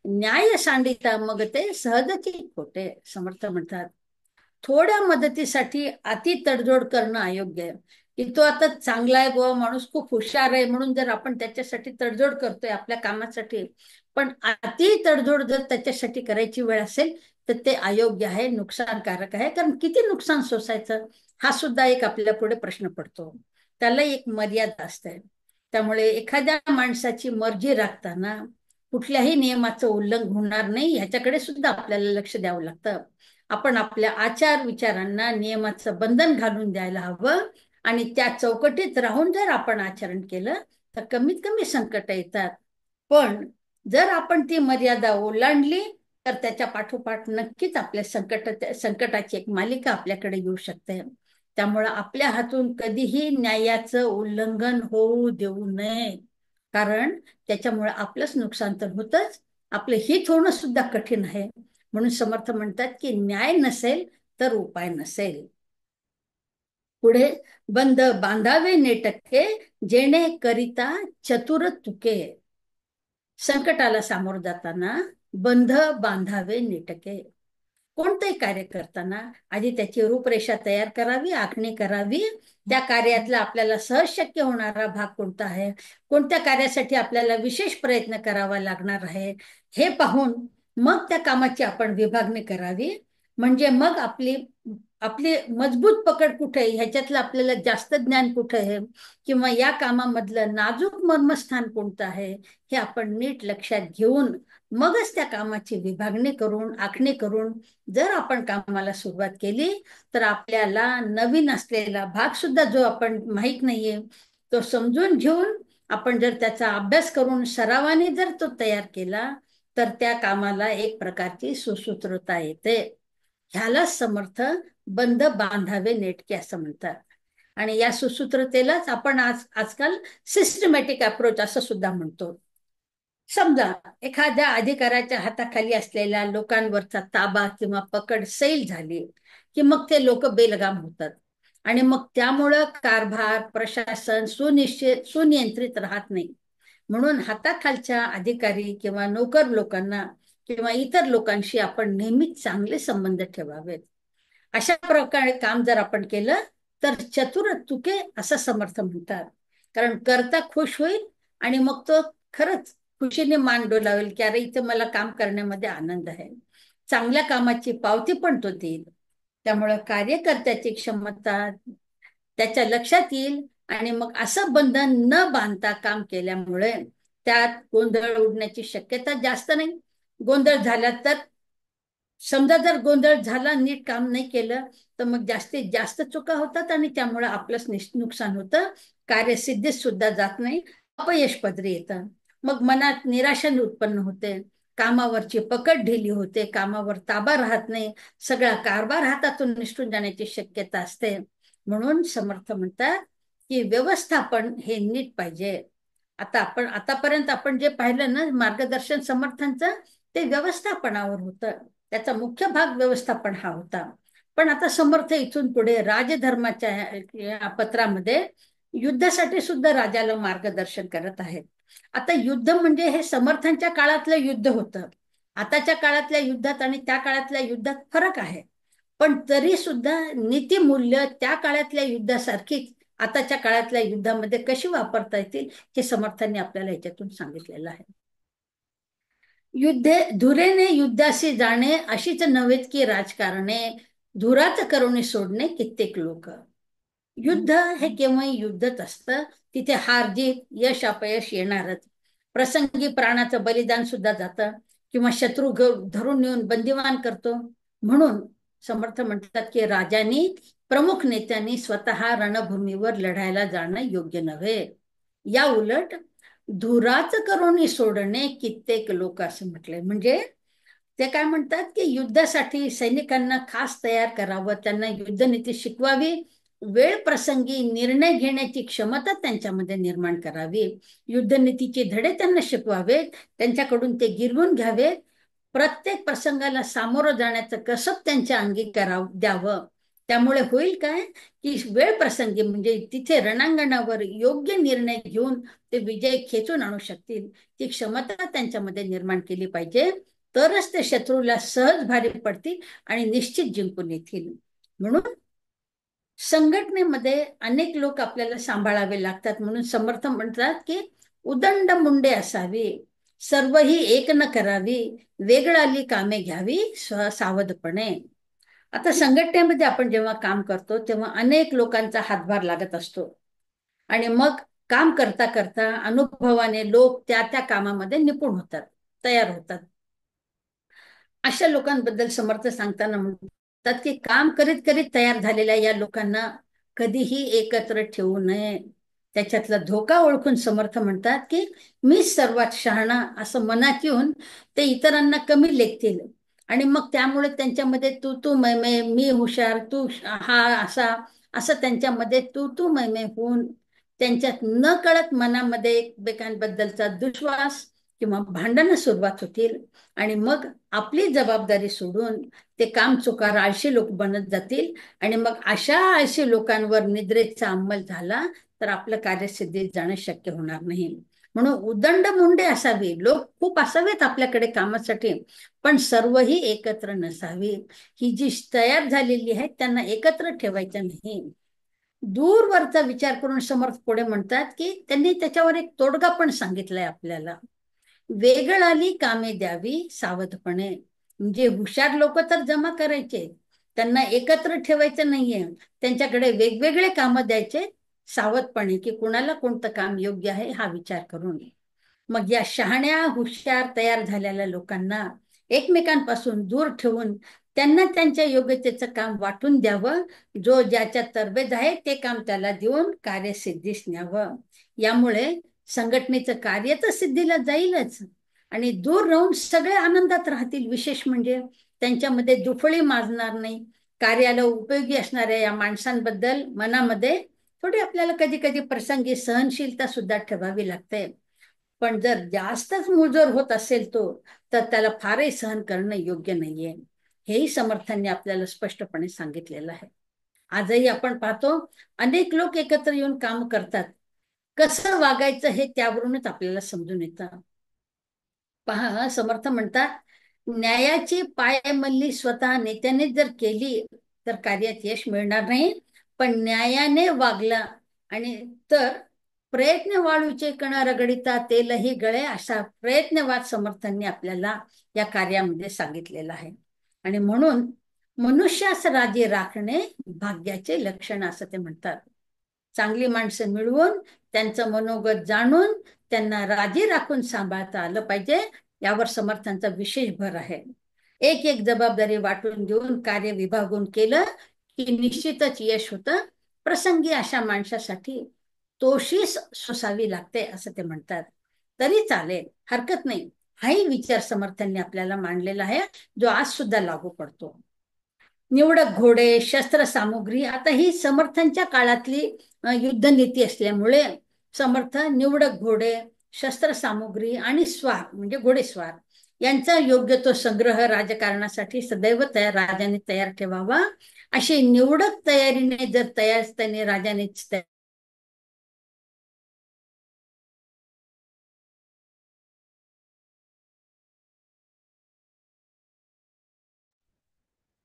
न्याय सांडिता मग ते सहजची खोटे. समर्थ म्हणतात थोड्या मदतीसाठी अति तडजोड करणं अयोग्य आहे. की तो आता चांगला आहे बुवा, माणूस खूप हुशार आहे म्हणून जर आपण त्याच्यासाठी तडजोड करतोय आपल्या कामासाठी, पण अति तडजोड जर त्याच्यासाठी करायची वेळ असेल तर ते अयोग्य आहे, नुकसानकारक आहे. कारण किती नुकसान सोसायचं हा सुद्धा एक आपल्या पुढे प्रश्न पडतो. त्याला एक मर्यादा असते. त्यामुळे एखाद्या माणसाची मर्जी राखताना कुठल्याही नियमाचं उल्लंघन होणार नाही ह्याच्याकडे सुद्धा आपल्याला लक्ष द्यावं लागतं. आपण आपल्या आचार विचारांना नियमाचं बंधन घालून द्यायला हवं आणि त्या चौकटीत राहून जर आपण आचरण केलं तर कमीत कमी संकट येतात. पण जर आपण ती मर्यादा ओलांडली तर त्याच्या पाठोपाठ नक्कीच आपल्या संकटाची एक मालिका आपल्याकडे येऊ शकते. त्यामुळं आपल्या हातून कधीही न्यायाचं उल्लंघन होऊ देऊ नये, कारण त्याच्यामुळे आपलंच नुकसान तर होतच, आपलं हित होणं सुद्धा कठीण आहे. म्हणून समर्थ म्हणतात की न्याय नसेल तर उपाय नसेल. पुढे, बंद बांधावे नेटके जेणे करिता चतुर तुके. संकटाला सामोरं जाताना बंध बांधावे नेटके. कोणतंही कार्य करताना आधी त्याची रूपरेषा तयार करावी, आखणी करावी. त्या कार्यातला आपल्याला सहज शक्य होणारा भाग कोणता आहे, कोणत्या कार्यासाठी आपल्याला विशेष प्रयत्न करावा लागणार आहे हे पाहून मग त्या कामाची आपण विभागणी करावी. म्हणजे मग आपली आपली मजबूत पकड कुठे आहे, ह्याच्यातलं आपल्याला जास्त ज्ञान कुठे आहे, किंवा या कामामधलं नाजूक मर्मस्थान कोणतं आहे हे आपण नीट लक्षात घेऊन मगच त्या कामाची विभागणी करून, आखणी करून जर आपण कामाला सुरुवात केली तर आपल्याला नवीन असलेला भाग सुद्धा जो आपण माहीत नाहीये तो समजून घेऊन आपण जर त्याचा अभ्यास करून सरावाने जर तो तयार केला तर त्या कामाला एक प्रकारची सुसूत्रता येते. ह्याला समर्थ बंद बांधावे नेटके असं म्हणतात. आणि या सुसूत्रतेलाच आपण आजकाल सिस्टमॅटिक अप्रोच असं सुद्धा म्हणतो. समजा एखाद्या अधिकाऱ्याच्या हाताखाली असलेल्या लोकांवरचा ताबा किंवा पकड सैल झाली की मग ते लोक बेलगाम होतात आणि मग त्यामुळं कारभार प्रशासन सुनियंत्रित राहत नाही. म्हणून हाताखालच्या अधिकारी किंवा नोकर लोकांना किंवा इतर लोकांशी आपण नेहमीच चांगले संबंध ठेवावेत. अशा प्रकारे काम जर आपण केलं तर चतुर तुके असं समर्थ म्हणतात. कारण करता खुश होईल आणि मग तो खरंच खुशीने मान डोलावेल की अरे इथं मला काम करण्यामध्ये आनंद आहे. चांगल्या कामाची पावती पण तो देईल. त्यामुळं कार्यकर्त्याची क्षमता त्याच्या लक्षात येईल आणि मग असं बंधन न बांधता काम केल्यामुळे त्यात गोंधळ उडण्याची शक्यता जास्त नाही. गोंधळ झाला तर समजा जर गोंधळ झाला, नीट काम नाही केलं तर मग जास्तीत जास्त चुका होतात आणि त्यामुळे आपलंच नुकसान होतं. कार्यसिद्धीत सुद्धा जात नाही, अपयश पदरी येतं. मग मनात निराशा उत्पन्न होते, कामावरची पकड ढिली होते, कामावर ताबा राहत नाही, सगळा कारभार हातातून निसटून जाण्याची शक्यता असते. म्हणून समर्थ म्हणतात की व्यवस्थापन हे नीट पाहिजे. आतापर्यंत आपण जे पाहिलं ना मार्गदर्शन समर्थांचं, ते व्यवस्थापनावर होतं. त्याचा मुख्य भाग व्यवस्थापन हा होता. पण आता समर्थ इथून पुढे राजधर्माच्या पत्रामध्ये युद्धासाठी सुद्धा राजाला मार्गदर्शन करत आहेत. आता युद्ध म्हणजे हे समर्थांच्या काळातलं युद्ध होतं. आताच्या काळातल्या युद्धात आणि त्या काळातल्या युद्धात फरक आहे. पण तरी सुद्धा नीतिमूल्य त्या काळातल्या युद्धासारखीच आताच्या काळातल्या युद्धामध्ये कशी वापरता येतील हे समर्थांनी आपल्याला याच्यातून सांगितलेलं आहे. धुरेने युद्धाशी जाणे अशीच नव्हेत की राजकारणे, धुरात करुणी सोडणे कित्येक लोक. युद्ध हे केव्हाही युद्धच असतं. तिथे हार जीत यश अपयश येणारच. प्रसंगी प्राणाचं बलिदान सुद्धा जातं किंवा शत्रू धरून नेऊन बंदिवान करतो. म्हणून समर्थ म्हणतात की राजांनी प्रमुख नेत्यांनी स्वतः रणभूमीवर लढायला जाणं योग्य नव्हे. या उलट धुराच करुणी सोडणे कित्येक लोक असं म्हटलंय. म्हणजे ते काय म्हणतात की युद्धासाठी सैनिकांना खास तयार करावं, त्यांना युद्धनीती शिकवावी, वेळ प्रसंगी निर्णय घेण्याची क्षमता त्यांच्यामध्ये निर्माण करावी, युद्धनीतीचे धडे त्यांना शिकवावेत, त्यांच्याकडून ते गिरवून घ्यावेत, प्रत्येक प्रसंगाला सामोरं जाण्याचं कसब त्यांच्या अंगी द्यावं. त्यामुळे होईल काय की वेळ प्रसंगी म्हणजे तिथे रणांगणावर योग्य निर्णय घेऊन ते विजय खेचून आणू शकतील. ती क्षमता त्यांच्यामध्ये निर्माण केली पाहिजे, तरच ते शत्रूला सहज भारी पडतील आणि निश्चित जिंकून येतील. म्हणून संघटनेमध्ये अनेक लोक आपल्याला सांभाळावे लागतात, म्हणून समर्थ म्हणतात की उदंड मुंडे असावी, सर्व ही एक न करावी, वेगळाली कामे घ्यावी सावधपणे. आता संघटनेमध्ये आपण जेव्हा काम करतो तेव्हा अनेक लोकांचा हातभार लागत असतो, आणि मग काम करता करता अनुभवाने लोक त्या त्या कामामध्ये निपुण होतात, तयार होतात. अशा लोकांबद्दल समर्थ सांगताना म्हणतात की काम करीत करीत तयार झालेल्या या लोकांना कधीही एकत्र ठेवू नये. त्याच्यातला धोका ओळखून समर्थ म्हणतात की मीच सर्वात शहाणा असं मनात येऊन ते इतरांना कमी लेखतील, आणि मग त्यामुळे त्यांच्यामध्ये तू तू मै मी हुशार तू हा असा असं त्यांच्यामध्ये तू तू मै होऊन त्यांच्यात न कळत मनामध्ये एकमेकांबद्दलचा दुश्वास किंवा भांडणं सुरुवात होतील, आणि मग आपली जबाबदारी सोडून ते काम चुकार आळशी लोक बनत जातील, आणि मग अशा आळशी लोकांवर निद्रेचा अंमल झाला तर आपलं कार्यसिद्धीत जाणं शक्य होणार नाही. म्हणून उदंड मुंडे असावी, लोक खूप असावेत आपल्याकडे कामासाठी, पण सर्वही एकत्र नसावी. ही जी तयार झालेली आहे त्यांना एकत्र ठेवायचं नाही. दूरवरचा विचार करून समर्थ पुढे म्हणतात की त्यांनी त्याच्यावर एक तोडगा पण सांगितलाय आपल्याला. वेगळाली कामे द्यावी सावधपणे, म्हणजे हुशार लोक तर जमा करायचे, त्यांना एकत्र ठेवायचं नाहीये, त्यांच्याकडे वेगवेगळे कामं द्यायचे सावधपणे, की कुणाला कोणतं काम योग्य आहे हा विचार करून. मग या शहाण्या हुशार तयार झालेल्या लोकांना एकमेकांपासून दूर ठेवून त्यांना त्यांच्या योग्यतेचं काम वाटून द्यावं, जो ज्याच्या तरबेज आहे ते काम त्याला देऊन कार्यसिद्धीस न्यावं. यामुळे संघटनेचं कार्य तर सिद्धीला जाईलच, आणि दूर राहून सगळे आनंदात राहतील. विशेष म्हणजे त्यांच्यामध्ये दुफळी माजणार नाही. कार्याला उपयोगी असणाऱ्या या माणसांबद्दल मनामध्ये थोडी आपल्याला कधी कधी प्रसंगी सहनशीलता सुद्धा ठेवावी लागते, पण जर जास्तच मुजोर होत असेल तो, तर त्याला फारही सहन करणं योग्य नाहीये. हेही समर्थांनी आपल्याला स्पष्टपणे सांगितलेलं आहे. आजही आपण पाहतो अनेक लोक एकत्र येऊन काम करतात. कसं वागायचं हे त्यावरूनच आपल्याला समजून येतं. पहा, समर्थ म्हणतात न्यायाची पायमल्ली स्वतः नेत्याने जर केली तर कार्यात यश मिळणार नाही, पण न्यायाने वागला आणि तर प्रयत्न वाळूचे कण रगडिता तेलही गळे, असा प्रयत्नवाद समर्थांनी आपल्याला या कार्यामध्ये सांगितलेला आहे. आणि म्हणून मनुष्यास राजी राखणे भाग्याचे लक्षण असं ते म्हणतात. चांगली माणसं मिळवून त्यांचं मनोगत जाणून त्यांना राजी राखून सांभाळता आलं पाहिजे, यावर समर्थांचा विशेष भर आहे. एक एक जबाबदारी वाटून देऊन कार्य विभागून केलं की निश्चितच यश होतं. प्रसंगी अशा माणसासाठी तोशीच सोसावी लागते असं ते म्हणतात. तरी चालेल, हरकत नाही, हाही विचार समर्थांनी आपल्याला मांडलेला आहे, जो आज सुद्धा लागू पडतो. निवडक घोडे, शस्त्र सामुग्री, आता ही समर्थांच्या काळातली युद्धनीती असल्यामुळे समर्थ निवडक घोडे, शस्त्र सामुग्री आणि स्वार म्हणजे घोडेस्वार यांचा योग्य तो संग्रह राजकारणासाठी सदैव राजाने तयार ठेवावा. अशी निवडक तयारीने जर त्याने राजाने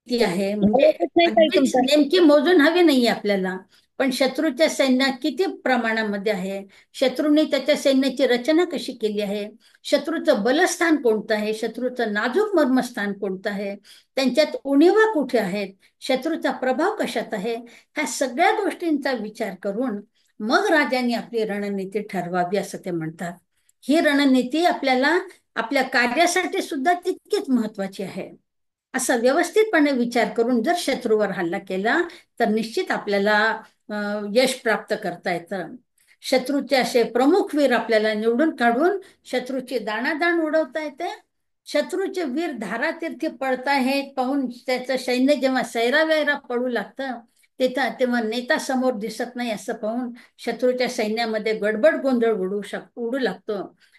आहे, म्हणजे आवाजच नाही ताई अगदीच तुमचा. नेमकी मोजून हवी नाहीये आपल्याला, पण शत्रूच्या सैन्यात किती प्रमाणामध्ये आहे, शत्रूने त्याच्या सैन्याची रचना कशी केली आहे, शत्रूचं बलस्थान कोणतं आहे, शत्रूचं नाजूक मर्मस्थान कोणतं आहे, त्यांच्यात उणिवा कुठे आहेत, शत्रूचा प्रभाव कशात आहे, ह्या सगळ्या गोष्टींचा विचार करून मग राजांनी आपली रणनीती ठरवावी असं ते म्हणतात. ही रणनीती आपल्याला आपल्या कार्यासाठी सुद्धा तितकीच महत्वाची आहे. असा व्यवस्थितपणे विचार करून जर शत्रूवर हल्ला केला तर निश्चित आपल्याला यश प्राप्त करता येतं. शत्रूचे असे प्रमुख वीर आपल्याला निवडून काढून शत्रूची दाणादाण उडवता येते. शत्रूचे वीर धारातीर्थी पळताहेत पाहून त्याचं सैन्य जेव्हा सैरावैरा पडू लागतं तेव्हा नेता समोर दिसत नाही असं पाहून शत्रूच्या सैन्यामध्ये गडबड गोंधळ उडू लागतो,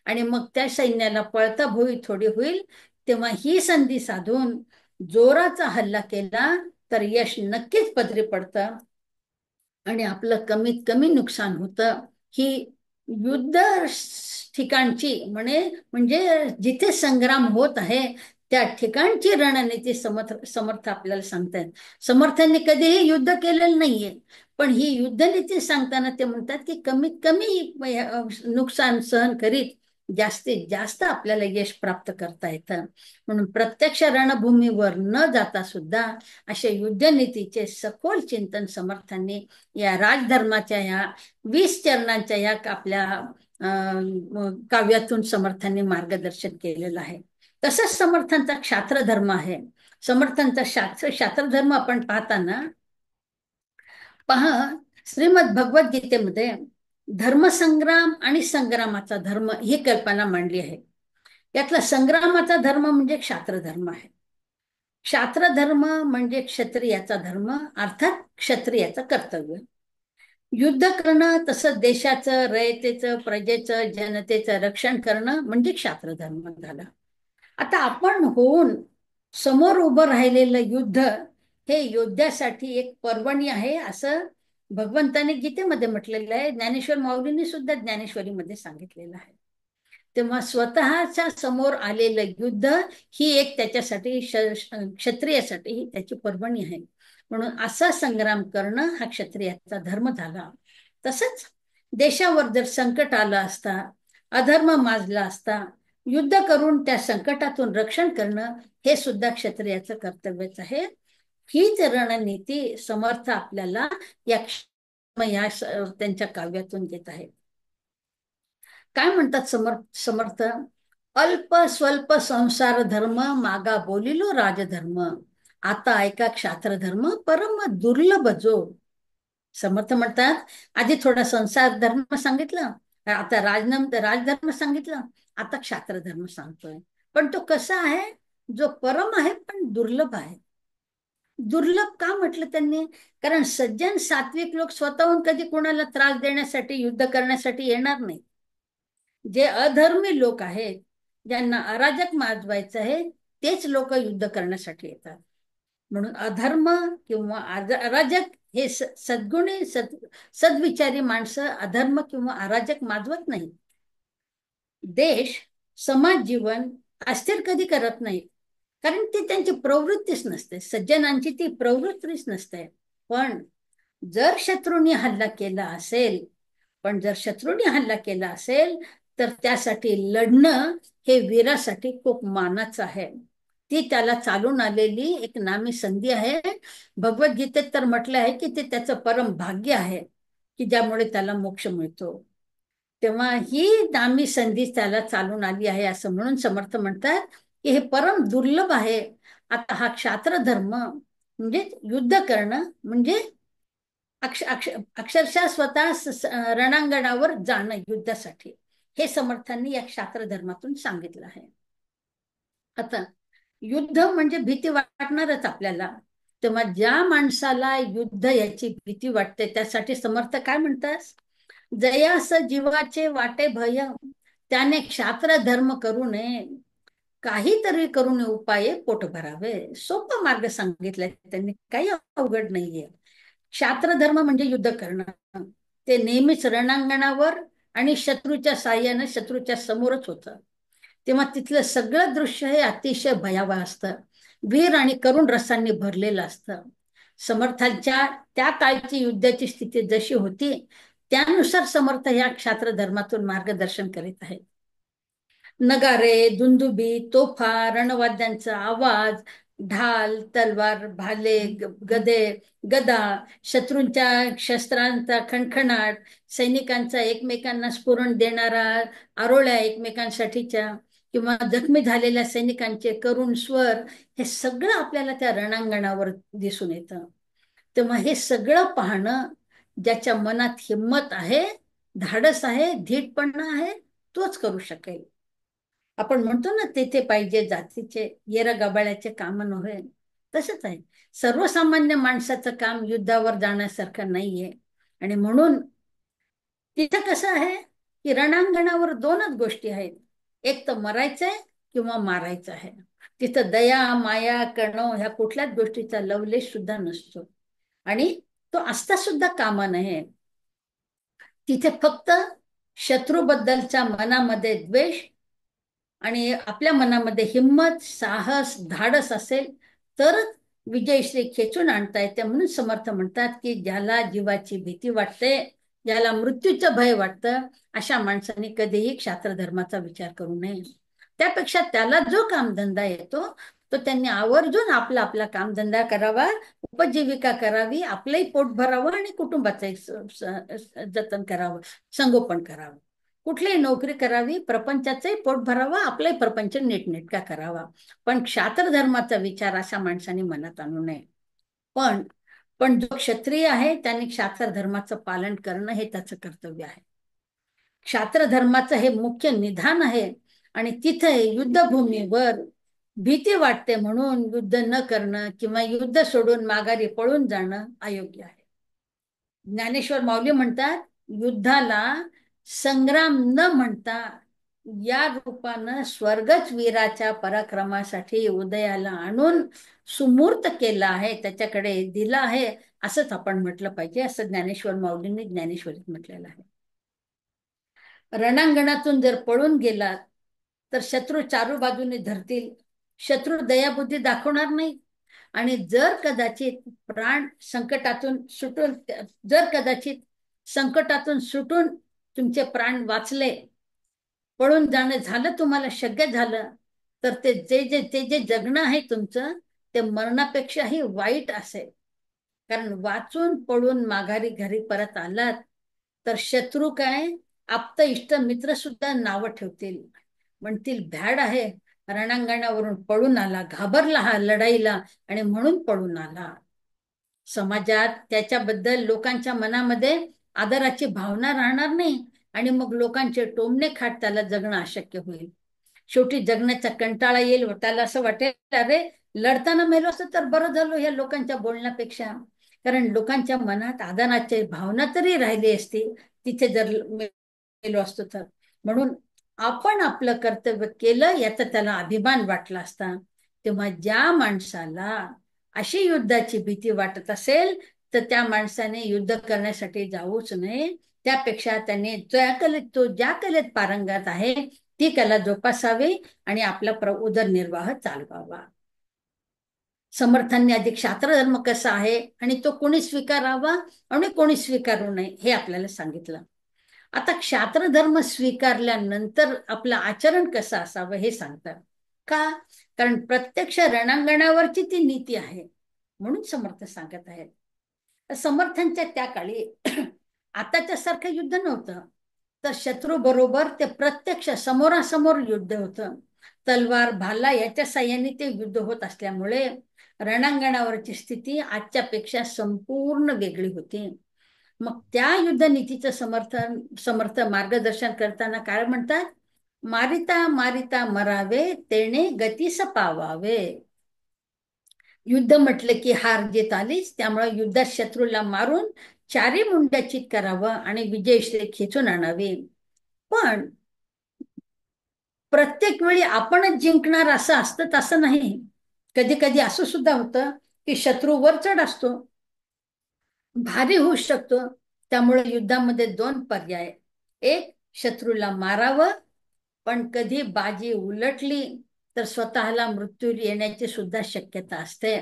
आणि मग त्या सैन्याला पळता भोई थोडी होईल, तेव्हा ही संधी साधून जोराचा हल्ला केला तर यश नक्कीच पदरी पडतं आणि आपलं कमीत कमी नुकसान होतं. ही युद्ध ठिकाणची म्हणजे जिथे संग्राम होत आहे त्या ठिकाणची रणनीती समर्थ आपल्याला सांगतायत. समर्थांनी कधीही युद्ध केलेलं नाहीये, पण ही युद्धनीती सांगताना ते म्हणतात की कमीत कमी नुकसान सहन करीत जास्तीत जास्त आपल्याला यश प्राप्त करता येतं. म्हणून प्रत्यक्ष रणभूमीवर न जाता सुद्धा अशा युद्धनीतीचे सखोल चिंतन समर्थांनी या राजधर्माच्या या 20 चरणांच्या या आपल्या काव्यातून समर्थांनी मार्गदर्शन केलेलं आहे. तसंच समर्थांचा क्षात्र धर्म आहे. समर्थांचा क्षात्र धर्म आपण पाहताना पहा, श्रीमद भगवद्गीतेमध्ये धर्मसंग्राम आणि संग्रामाचा धर्म ही कल्पना मांडली आहे. यातला संग्रामाचा धर्म म्हणजे क्षात्र धर्म आहे. क्षात्र धर्म म्हणजे क्षत्रियाचा धर्म, अर्थात क्षत्रियाचं कर्तव्य. युद्ध करणं, तसं देशाचं, रयतेचं, प्रजेचं, जनतेचं रक्षण करणं म्हणजे क्षात्र धर्म झाला. आता आपण होऊन समोर उभं राहिलेलं युद्ध हे योद्ध्यासाठी एक पर्वणी आहे, असं भगवंताने गीतेमध्ये म्हटलेलं आहे. ज्ञानेश्वर माऊलींनी सुद्धा ज्ञानेश्वरीमध्ये सांगितलेलं आहे. तेव्हा स्वतःच्या समोर आलेलं युद्ध ही एक त्याच्यासाठी क्षत्रियासाठी ही त्याची पर्वणी आहे. म्हणून असा संग्राम करणं हा क्षत्रियाचा धर्म झाला. तसंच देशावर जर संकट आलं असता, अधर्म माजला असता, युद्ध करून त्या संकटातून रक्षण करणं हे सुद्धा क्षत्रियाचं कर्तव्यच आहे. हीच रणनीती समर्थ आपल्याला या त्यांच्या काव्यातून देत आहेत. काय म्हणतात समर्थ? अल्प स्वल्प संसार धर्म, मागा बोलिलो राजधर्म, आता ऐका क्षात्र धर्म, परम दुर्लभ जो. समर्थ म्हणतात, आधी थोडा संसार धर्म सांगितलं, आता राजधर्म सांगितलं, आता क्षात्र धर्म सांगतोय. पण तो कसा आहे? जो परम आहे पण दुर्लभ आहे. दुर्लभ का म्हटलं त्यांनी? कारण सज्जन सात्विक लोक स्वतःहून कधी कोणाला त्रास देण्यासाठी, युद्ध करण्यासाठी येणार नाही. जे अधर्मी लोक आहेत, ज्यांना अराजक माजवायचं आहे, तेच लोक युद्ध करण्यासाठी येतात. म्हणून अधर्म किंवा अराजक हे सद्गुणी सद्विचारी माणसं अधर्म किंवा अराजक माजवत नाही. देश, समाज जीवन अस्थिर कधी करत नाही, कारण ती त्यांची प्रवृत्तीच नसते. सज्जनांची ती प्रवृत्तीच नसते. पण जर शत्रूंनी हल्ला केला असेल तर त्यासाठी लढणं हे वीरासाठी खूप मानाचं आहे. ती त्याला चालून आलेली एक नामी संधी आहे. भगवद्गीतेत तर म्हटलं आहे की ते त्याचं परम भाग्य आहे की ज्यामुळे त्याला मोक्ष मिळतो. तेव्हा ही नामी संधी त्याला चालून आली आहे असं म्हणून समर्थ म्हणतात की हे परम दुर्लभ आहे. आता हा क्षात्र धर्म म्हणजे युद्ध करणं म्हणजे अक्षरशः स्वतः रणांगणावर जाणं युद्धासाठी, हे समर्थांनी या क्षात्र धर्मातून सांगितलं आहे. आता युद्ध म्हणजे भीती वाटणारच आपल्याला. तेव्हा ज्या माणसाला युद्ध याची भीती वाटते त्यासाठी समर्थ काय म्हणतात? जयास जीवाचे वाटे भय, त्याने क्षात्र धर्म करू नये, काहीतरी करून उपाय पोट भरावे. सोपा मार्ग सांगितलाय त्यांनी, काही अवघड नाहीये. क्षात्र धर्म म्हणजे युद्ध करणं. ते नेहमीच रणांगणावर आणि शत्रूच्या साह्याने शत्रूच्या समोरच होतं. तेव्हा तिथलं सगळं दृश्य हे अतिशय भयावह असतं, वीर आणि करुण रसांनी भरलेलं असतं. समर्थांच्या त्या काळची युद्धाची स्थिती जशी होती त्यानुसार समर्थ या क्षात्र धर्मातून मार्गदर्शन करीत आहेत. नगारे, दुंदुबी, तोफा, रणवाद्यांचा आवाज, ढाल, तलवार, भाले, गदा, शत्रूंच्या शस्त्रांचा खणखणाट, सैनिकांचा एकमेकांना स्फुरण देणारा आरोळ्या एकमेकांसाठीच्या, किंवा जखमी झालेल्या सैनिकांचे करुण स्वर, हे सगळं आपल्याला त्या रणांगणावर दिसून येतं. तेव्हा हे सगळं पाहणं ज्याच्या मनात हिंमत आहे, धाडस आहे, धीटपणा आहे, तोच करू शकेल. आपण म्हणतो ना, तेथे पाहिजे जातीचे येरा गबाळ्याचे काम नव्हे, तसंच आहे. सर्वसामान्य माणसाचं काम युद्धावर जाण्यासारखं नाहीये. आणि म्हणून तिथं कसं आहे की रणांगणावर दोनच गोष्टी आहेत, एक तर मरायचंय किंवा मारायचं आहे. तिथं दया, माया, कणव ह्या कुठल्याच गोष्टीचा लवलेश सुद्धा नसतो आणि तो असता सुद्धा कामा नये. तिथे फक्त शत्रूबद्दलच्या मनामध्ये द्वेष आणि आपल्या मनामध्ये हिंमत, साहस, धाडस असेल तरच विजयश्री खेचून आणता येते. म्हणून समर्थ म्हणतात की ज्याला जीवाची भीती वाटते, ज्याला मृत्यूचं भय वाटतं, अशा माणसाने कधीही क्षात्र धर्माचा विचार करू नये. त्यापेक्षा त्याला जो कामधंदा येतो तो त्यांनी आवर्जून आपला आपला कामधंदा करावा, उपजीविका करावी, आपलंही पोट भरावं आणि कुटुंबाचंही जतन करावं, संगोपन करावं. कुठलीही नोकरी करावी, प्रपंचाचंही पोट भरावं, आपलाही प्रपंच नीटनेटका करावा. पण क्षात्र धर्माचा विचार अशा माणसाने मनात आणू नये. पण पण जो क्षत्रिय आहे त्यांनी क्षात्र धर्माचं पालन करणं हे त्याचं कर्तव्य आहे. क्षात्र धर्माचं हे मुख्य निधान आहे. आणि तिथे युद्धभूमीवर भीती वाटते म्हणून युद्ध न करणं किंवा युद्ध सोडून माघारी पळून जाणं अयोग्य आहे. ज्ञानेश्वर माऊली म्हणतात, युद्धाला संग्राम न म्हणता या रूपानं स्वर्गच वीराच्या पराक्रमासाठी उदयाला आणून सुमूर्त केला आहे, त्याच्याकडे दिला आहे, असंच आपण म्हटलं पाहिजे, असं ज्ञानेश्वर माऊलींनी ज्ञानेश्वरीत म्हटलेलं आहे. रणांगणातून जर पळून गेलात तर शत्रू चारू बाजूने धरतील, शत्रू दयाबुद्धी दाखवणार नाही. आणि जर कदाचित प्राण संकटातून सुटून, जर कदाचित संकटातून सुटून तुमचे प्राण वाचले, पळून जाणं झालं, तुम्हाला शक्य झालं, तर ते जे जगणं आहे तुमचं ते मरणापेक्षाही वाईट असेल. कारण वाचून पळून माघारी घरी परत आलात तर शत्रू काय, आप्त इष्ट मित्र सुद्धा नावं ठेवतील, म्हणतील भ्याड आहे, रणांगणावरून पळून आला, घाबरला हा लढाईला आणि म्हणून पळून आला. समाजात त्याच्याबद्दल लोकांच्या मनामध्ये आदराची भावना राहणार नाही आणि मग लोकांचे टोमणे खात त्याला जगणं अशक्य होईल. शेवटी जगण्याचा कंटाळा येईल, त्याला असं वाटेल, अरे लढताना मेलो असतं तर बरं झालं ह्या लोकांच्या बोलण्यापेक्षा. कारण लोकांच्या मनात आदराची भावना तरी राहिली असती तिथे जर मेलो असतो तर. म्हणून आपण आपलं कर्तव्य केलं याचा त्याला अभिमान वाटला असता. तेव्हा ज्या माणसाला अशी युद्धाची भीती वाटत असेल तर त्या माणसाने युद्ध करण्यासाठी जाऊच नये. त्यापेक्षा त्याने तो ज्या कलेत पारंगत आहे ती कला जोपासावी आणि आपला उदरनिर्वाह चालवावा. समर्थांनी अधिक क्षात्र धर्म कसा आहे आणि तो कोणी स्वीकारावा आणि कोणी स्वीकारू नये हे आपल्याला सांगितलं. आता क्षात्र धर्म स्वीकारल्यानंतर आपलं आचरण कसं असावं हे सांगतात. का? कारण प्रत्यक्ष रणांगणावरची ती नीती आहे म्हणून समर्थ सांगत आहेत. समर्थांच्या त्या काळी आताच्या सारखं युद्ध नव्हतं, तर शत्रू बरोबर ते प्रत्यक्ष समोरासमोर युद्ध होतं. तलवार भाला याच्या साह्याने ते युद्ध होत असल्यामुळे रणांगणावरची स्थिती आजच्यापेक्षा संपूर्ण वेगळी होती. मग त्या युद्धनीतीचं समर्थ मार्गदर्शन करताना काय म्हणतात, मारिता मारिता मरावे तेणे गतीस पावावे. युद्ध म्हटलं की हार जीत आलीच, त्यामुळे युद्धात शत्रूला मारून चारी मुंड्याचित करावं आणि विजयश्री खेचून आणावी. पण प्रत्येक वेळी आपणच जिंकणार असं असतं तसं नाही. कधी कधी असं सुद्धा होतं की शत्रू वर चढ असतो, भारी होऊ शकतो. त्यामुळे युद्धामध्ये दोन पर्याय, एक शत्रूला मारावं, पण कधी बाजी उलटली तर स्वतःला मृत्यू येण्याची सुद्धा शक्यता असते.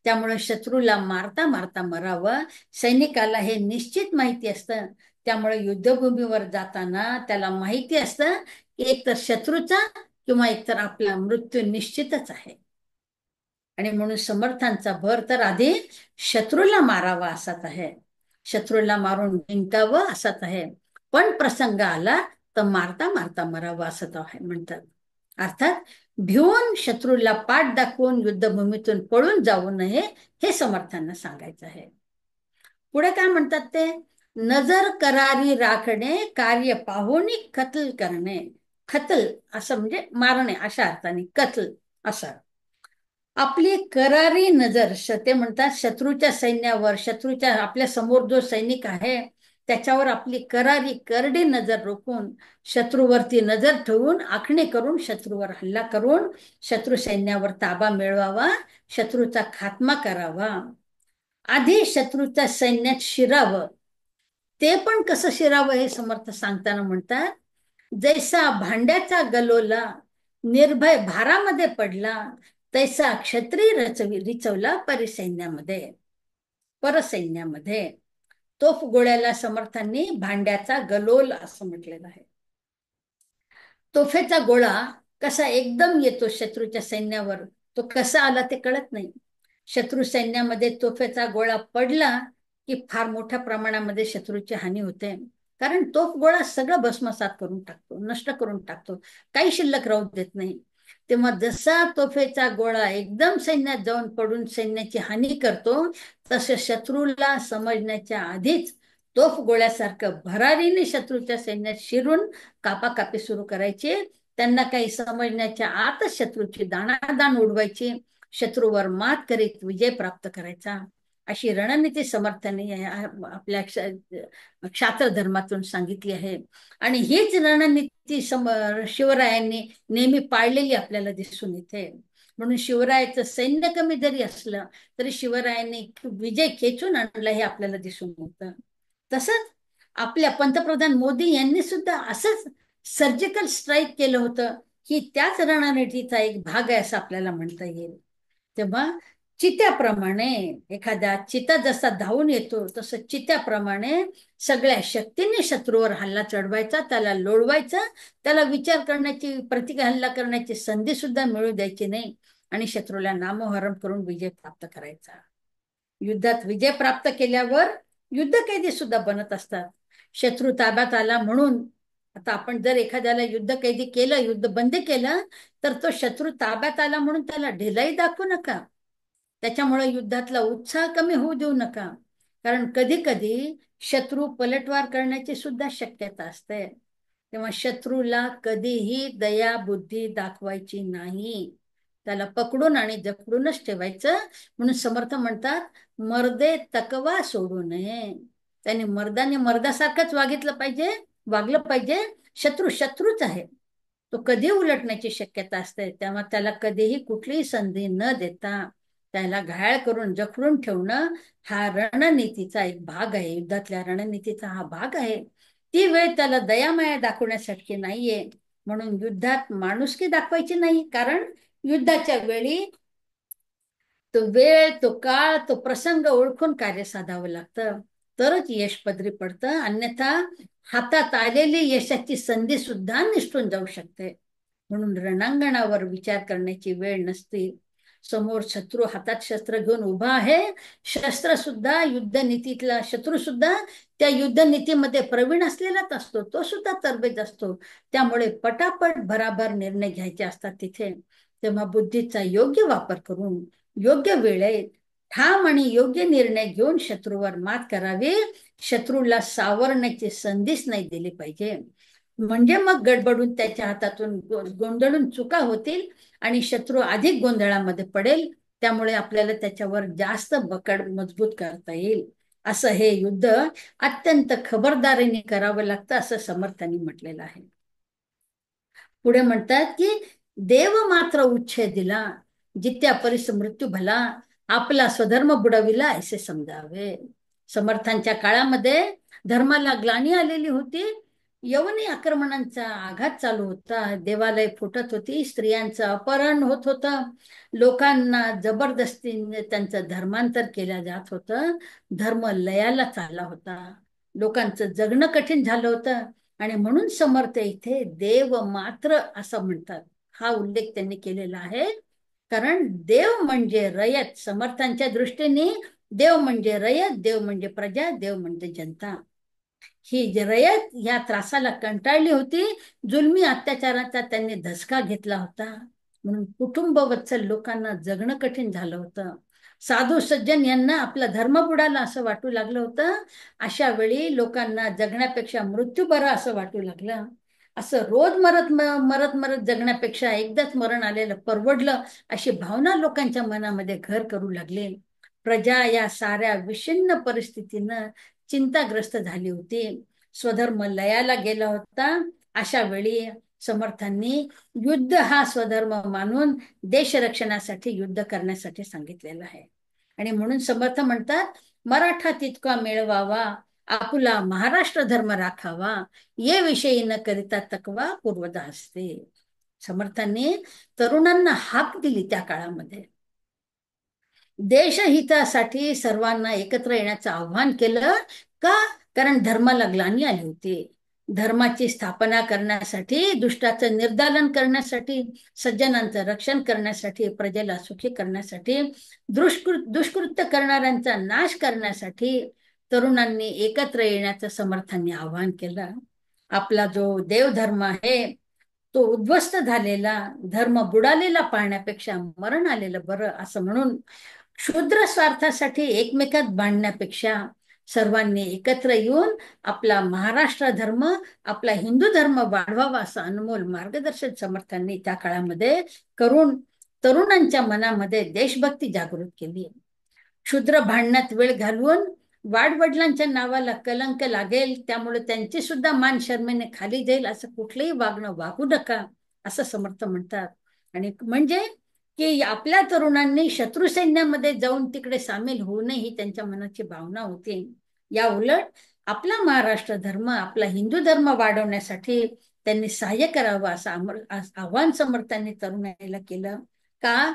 त्यामुळे शत्रूला मारता मारता मरावं. सैनिकाला हे निश्चित माहिती असतं. त्यामुळे युद्धभूमीवर जाताना त्याला माहिती असतं की एक तर शत्रूचा किंवा एकतर आपला मृत्यू निश्चितच आहे. आणि म्हणून समर्थांचा भर तर आधी शत्रूला मारावा असाच आहे, शत्रूला मारून जिंकावं असाच आहे. पण प्रसंग आला तर मारता मारता मरावं असं आहे म्हणतात. अर्थात भिवून शत्रूला पाठ दाखवून युद्धभूमीतून पळून जाऊ नये हे समर्थांना सांगायचं आहे. पुढे काय म्हणतात ते, नजर करारी राखणे कार्य पाहुणी कत्ल करणे. कत्ल असं म्हणजे मारणे अशा अर्थाने, कत्ल असं. आपली करारी नजर, ते म्हणतात शत्रूच्या सैन्यावर, शत्रूच्या आपल्या समोर जो सैनिक आहे त्याच्यावर आपली करारी करडी नजर रोखून शत्रूवरती नजर ठेवून आखणी करून शत्रूवर हल्ला करून शत्रू सैन्यावर ताबा मिळवावा, शत्रूचा खात्मा करावा. आधी शत्रूच्या सैन्यात शिरावं. ते पण कसं शिरावं हे समर्थ सांगताना म्हणतात, जैसा भांड्याचा गलोला निर्भय भारामध्ये पडला, तैसा क्षत्रिय रिचवला परसैन्यामध्ये. तोफ गोळ्याला समर्थांनी भांड्याचा गलोल असं म्हटलेलं आहे. तोफेचा गोळा कसा एकदम येतो शत्रूच्या सैन्यावर, तो कसा आला ते कळत नाही. शत्रू सैन्यामध्ये तोफेचा गोळा पडला की फार मोठ्या प्रमाणामध्ये शत्रूची हानी होते. कारण तोफ गोळा सगळं भस्मसात करून टाकतो, नष्ट करून टाकतो, काही शिल्लक राहू देत नाही. तेव्हा जसा तोफेचा गोळा एकदम सैन्यात जाऊन पडून सैन्याची हानी करतो, तसं शत्रूला समजण्याच्या आधीच तोफ गोळ्यासारखं भरारीने शत्रूच्या सैन्यात शिरून कापाकापी सुरू करायची. त्यांना काही समजण्याच्या आतच शत्रूची दाणादाण उडवायची, शत्रूवर मात करीत विजय प्राप्त करायचा. अशी रणनीती समर्थांनी आपल्या क्षात्र धर्मातून सांगितली आहे. आणि हीच रणनीती शिवरायांनी नेहमी पाळलेली आपल्याला दिसून येते. म्हणून शिवरायाचं सैन्य कमी जरी असलं तरी शिवरायांनी विजय खेचून आणला हे आपल्याला दिसून येतं. तसंच आपल्या पंतप्रधान मोदी यांनी सुद्धा असंच सर्जिकल स्ट्राईक केलं होतं, की त्याच रणनीतीचा एक भाग आहे असं आपल्याला म्हणता येईल. तेव्हा चित्याप्रमाणे एखाद्या चिता जसा धावून येतो तसं चित्याप्रमाणे सगळ्या शक्तीने शत्रूवर हल्ला चढवायचा, त्याला लोळवायचा, त्याला विचार करण्याची, हल्ला करण्याची संधी सुद्धा मिळू द्यायची नाही आणि शत्रूला नामोहरम करून विजय प्राप्त करायचा. युद्धात विजय प्राप्त केल्यावर युद्ध कैदी सुद्धा बनत असतात. शत्रू ताब्यात आला म्हणून आता आपण जर एखाद्याला युद्ध कैदी केलं, युद्ध बंदी केलं, तर तो शत्रू ताब्यात आला म्हणून त्याला ढिलाई दाखवू नका. त्याच्यामुळे युद्धातला उत्साह कमी होऊ देऊ नका. कारण कधी कधी शत्रू पलटवार करण्याची सुद्धा शक्यता असते. तेव्हा शत्रूला कधीही दया बुद्धी दाखवायची नाही, त्याला पकडून आणि जखडूनच ठेवायचं. म्हणून समर्थ म्हणतात, मर्दे तकवा सोडू नये. त्याने मर्दाने मर्दासारखंच वागलं पाहिजे. शत्रू शत्रूच आहे, तो कधी उलटण्याची शक्यता असते. तेव्हा त्याला कधीही कुठलीही संधी न देता त्याला घायल करून जखडून ठेवणं हा रणनीतीचा एक भाग आहे, युद्धातल्या रणनीतीचा हा भाग आहे. ती वेळ त्याला दयामाया दाखवण्यासाठी नाहीये. म्हणून युद्धात माणुसकी दाखवायची नाही, कारण युद्धाच्या वेळी तो वेळ, तो काळ, तो प्रसंग ओळखून कार्य साधावं लागतं, तरच यश पदरी पडतं. अन्यथा हातात आलेली यशाची संधी सुद्धा निसटून जाऊ शकते. म्हणून रणांगणावर विचार करण्याची वेळ नसते. समोर शत्रू हातात शस्त्र घेऊन उभा आहे. शस्त्र सुद्धा युद्धनीतीतला शत्रू सुद्धा त्या युद्धनीतीमध्ये प्रवीण असलेलाच असतो, तो सुद्धा तरबेज असतो. त्यामुळे पटापट भराभर निर्णय घ्यायचे असतात तिथे. तेव्हा बुद्धीचा योग्य वापर करून योग्य वेळेत ठाम आणि योग्य निर्णय घेऊन शत्रूवर मात करावी. शत्रूला सावरण्याची संधीच नाही दिली पाहिजे. म्हणजे मग गडबडून त्याच्या हातातून गोंधळून चुका होतील आणि शत्रू अधिक गोंधळामध्ये पडेल. त्यामुळे आपल्याला त्याच्यावर जास्त बकड मजबूत करता येईल. असं हे युद्ध अत्यंत खबरदारीने करावं लागतं असं समर्थांनी म्हटलेलं आहे. पुढे म्हणतात की देव मात्र उच्छेद दिला, जित्या परिस मृत्यू भला, आपला स्वधर्म बुडविला असे समजावे. समर्थांच्या काळामध्ये धर्माला ग्लानी आलेली होती. यवनी आक्रमणांचा आघात चालू होता. देवालय फुटत होती. स्त्रियांचं अपहरण होत होतं. लोकांना जबरदस्तीने त्यांचं धर्मांतर केलं जात होतं. धर्म लयाला चालला होता. लोकांचं जगणं कठीण झालं होतं. आणि म्हणून समर्थ इथे देव मात्र असं म्हणतात. हा उल्लेख त्यांनी केलेला आहे. कारण देव म्हणजे रयत. समर्थांच्या दृष्टीने देव म्हणजे रयत, देव म्हणजे प्रजा, देव म्हणजे जनता. ही रयत या त्रासाला कंटाळली होती. जुलमी अत्याचाराचा त्यांनी धसका घेतला होता. म्हणून कुटुंबवत्सल लोकांना जगणं कठीण झालं होतं. साधू सज्जन यांना आपला धर्म बुडाला असं वाटू लागलं होतं. अशा वेळी लोकांना जगण्यापेक्षा मृत्यू बरा असं वाटू लागलं. असं रोज मरत मरत मरत जगण्यापेक्षा एकदाच मरण आलेलं परवडलं अशी भावना लोकांच्या मनामध्ये घर करू लागली. प्रजा या साऱ्या विषण्ण परिस्थितीनं चिंताग्रस्त झाली होती. स्वधर्म लयाला गेला होता. अशा वेळी समर्थांनी युद्ध हा स्वधर्म मानून देश रक्षणासाठी युद्ध करण्यासाठी सांगितलेलं आहे. आणि म्हणून समर्थ म्हणतात, मराठा तितका मिळवावा, आपुला महाराष्ट्र धर्म राखावा, ये विषयी न करिता तकवा पूर्वदा असते. समर्थांनी तरुणांना हाक दिली त्या काळामध्ये. देशहितासाठी सर्वांना एकत्र येण्याचं आव्हान केलं. का? कारण धर्माला ग्लानी आली होती. धर्माची स्थापना करण्यासाठी, दुष्टाचं निर्दालन करण्यासाठी, सज्जनांचं रक्षण करण्यासाठी, प्रजेला सुखी करण्यासाठी, दुष्कृत्य करणाऱ्यांचा नाश करण्यासाठी तरुणांनी एकत्र येण्याचं समर्थांनी आवाहन केलं. आपला जो देवधर्म आहे तो उद्ध्वस्त झालेला, धर्म बुडालेला पाहण्यापेक्षा मरण आलेलं बरं, असं म्हणून क्षुद्र स्वार्थासाठी एकमेकात बांधण्यापेक्षा सर्वांनी एकत्र येऊन आपला महाराष्ट्र धर्म, आपला हिंदू धर्म वाढवावा, असं अनमोल मार्गदर्शन समर्थांनी त्या काळामध्ये करून तरुणांच्या मनामध्ये देशभक्ती जागृत केली. क्षुद्र भांडणात वेळ घालवून वाडवडिलांच्या नावाला कलंक लागेल, त्यामुळे त्यांची सुद्धा मान शर्मेने खाली जाईल, असं कुठलंही वागणं वागू नका, असं समर्थ म्हणतात. आणि म्हणजे की आपल्या तरुणांनी शत्रू सैन्यामध्ये जाऊन तिकडे सामील होऊ नये, ही त्यांच्या मनाची भावना होती. या उलट आपला महाराष्ट्र धर्म, आपला हिंदू धर्म वाढवण्यासाठी त्यांनी सहाय्य करावं, असं आव्हान समर्थांनी तरुणाईला केलं. का?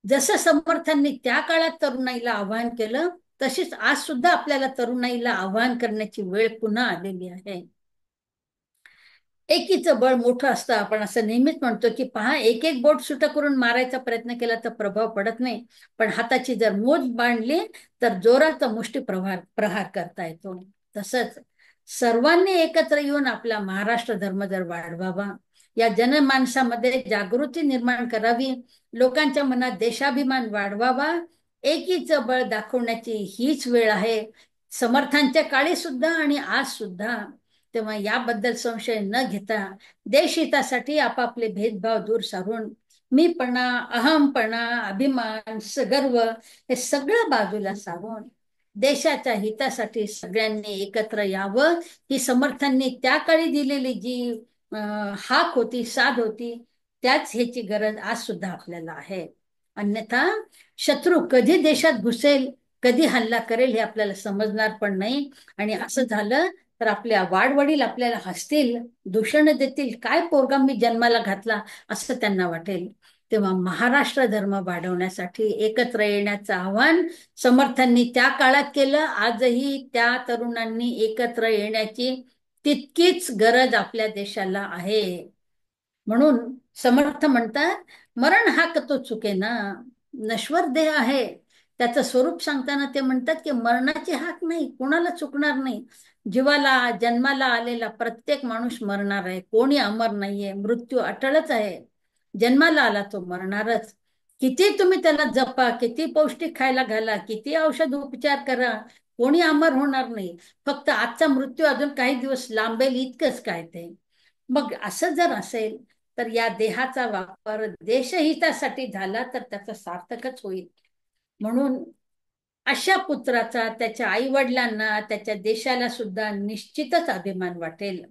जसं समर्थांनी त्या काळात तरुणाईला आवाहन केलं, तशीच आज सुद्धा आपल्याला तरुणाईला आवाहन करण्याची वेळ पुन्हा आलेली आहे. एकीचं बळ मोठं असतं, आपण असं नेहमीच म्हणतो की पहा, एक एक बोट सुटं करून मारायचा प्रयत्न केला तर प्रभाव पडत नाही, पण हाताची जर मोज बांधली तर जोराचा मुष्टी प्रहार करता येतो. तसंच सर्वांनी एकत्र येऊन आपला महाराष्ट्र धर्म जर वाढवावा, या जनमानसामध्ये जागृती निर्माण करावी, लोकांच्या मनात देशाभिमान वाढवावा, एकीचं बळ दाखवण्याची हीच वेळ आहे, समर्थांच्या काळी सुद्धा आणि आज सुद्धा. तेव्हा याबद्दल संशय न घेता देशहितासाठी आपापले भेदभाव दूर सारून मीपणा, अहमपणा, अभिमान, गर्व हे सगळं बाजूला सारून देशाच्या हितासाठी सगळ्यांनी एकत्र यावं, ही समर्थांनी त्या काळी दिलेली जी हाक होती, साध होती, त्याच ह्याची गरज आज सुद्धा आपल्याला आहे. अन्यथा शत्रू कधी देशात घुसेल, कधी हल्ला करेल हे आपल्याला समजणार पण नाही. आणि असं झालं तर आपल्या वाडवडील आपल्याला हसतील, दूषण देतील, काय पोरगा मी जन्माला घातला, असं त्यांना वाटेल. तेव्हा महाराष्ट्र धर्म वाढवण्यासाठी एकत्र येण्याचं आव्हान समर्थांनी त्या काळात केलं. आजही त्या तरुणांनी एकत्र येण्याची तितकीच गरज आपल्या देशाला आहे. म्हणून समर्थ म्हणतात, मरण हा कतो चुके ना, नश्वर देह आहे, त्याचं स्वरूप सांगताना ते म्हणतात की मरणाची हाक नाही, कोणाला चुकणार नाही. जीवाला, जन्माला आलेला प्रत्येक माणूस मरणार आहे, कोणी अमर नाहीये, मृत्यू अटळच आहे. जन्माला आला तो मरणारच. किती तुम्ही त्याला जपा, किती पौष्टिक खायला घाला, किती औषध उपचार करा, कोणी अमर होणार नाही. फक्त आजचा मृत्यू अजून काही दिवस लांबेल इतकंच काय ते. मग असं जर असेल तर या देहाचा वापर देशहितासाठी झाला तर त्याचं सार्थकच होईल. म्हणून अशा पुत्राचा त्याच्या आई वडिलांना, त्याच्या देशाला सुद्धा निश्चितच अभिमान वाटेल.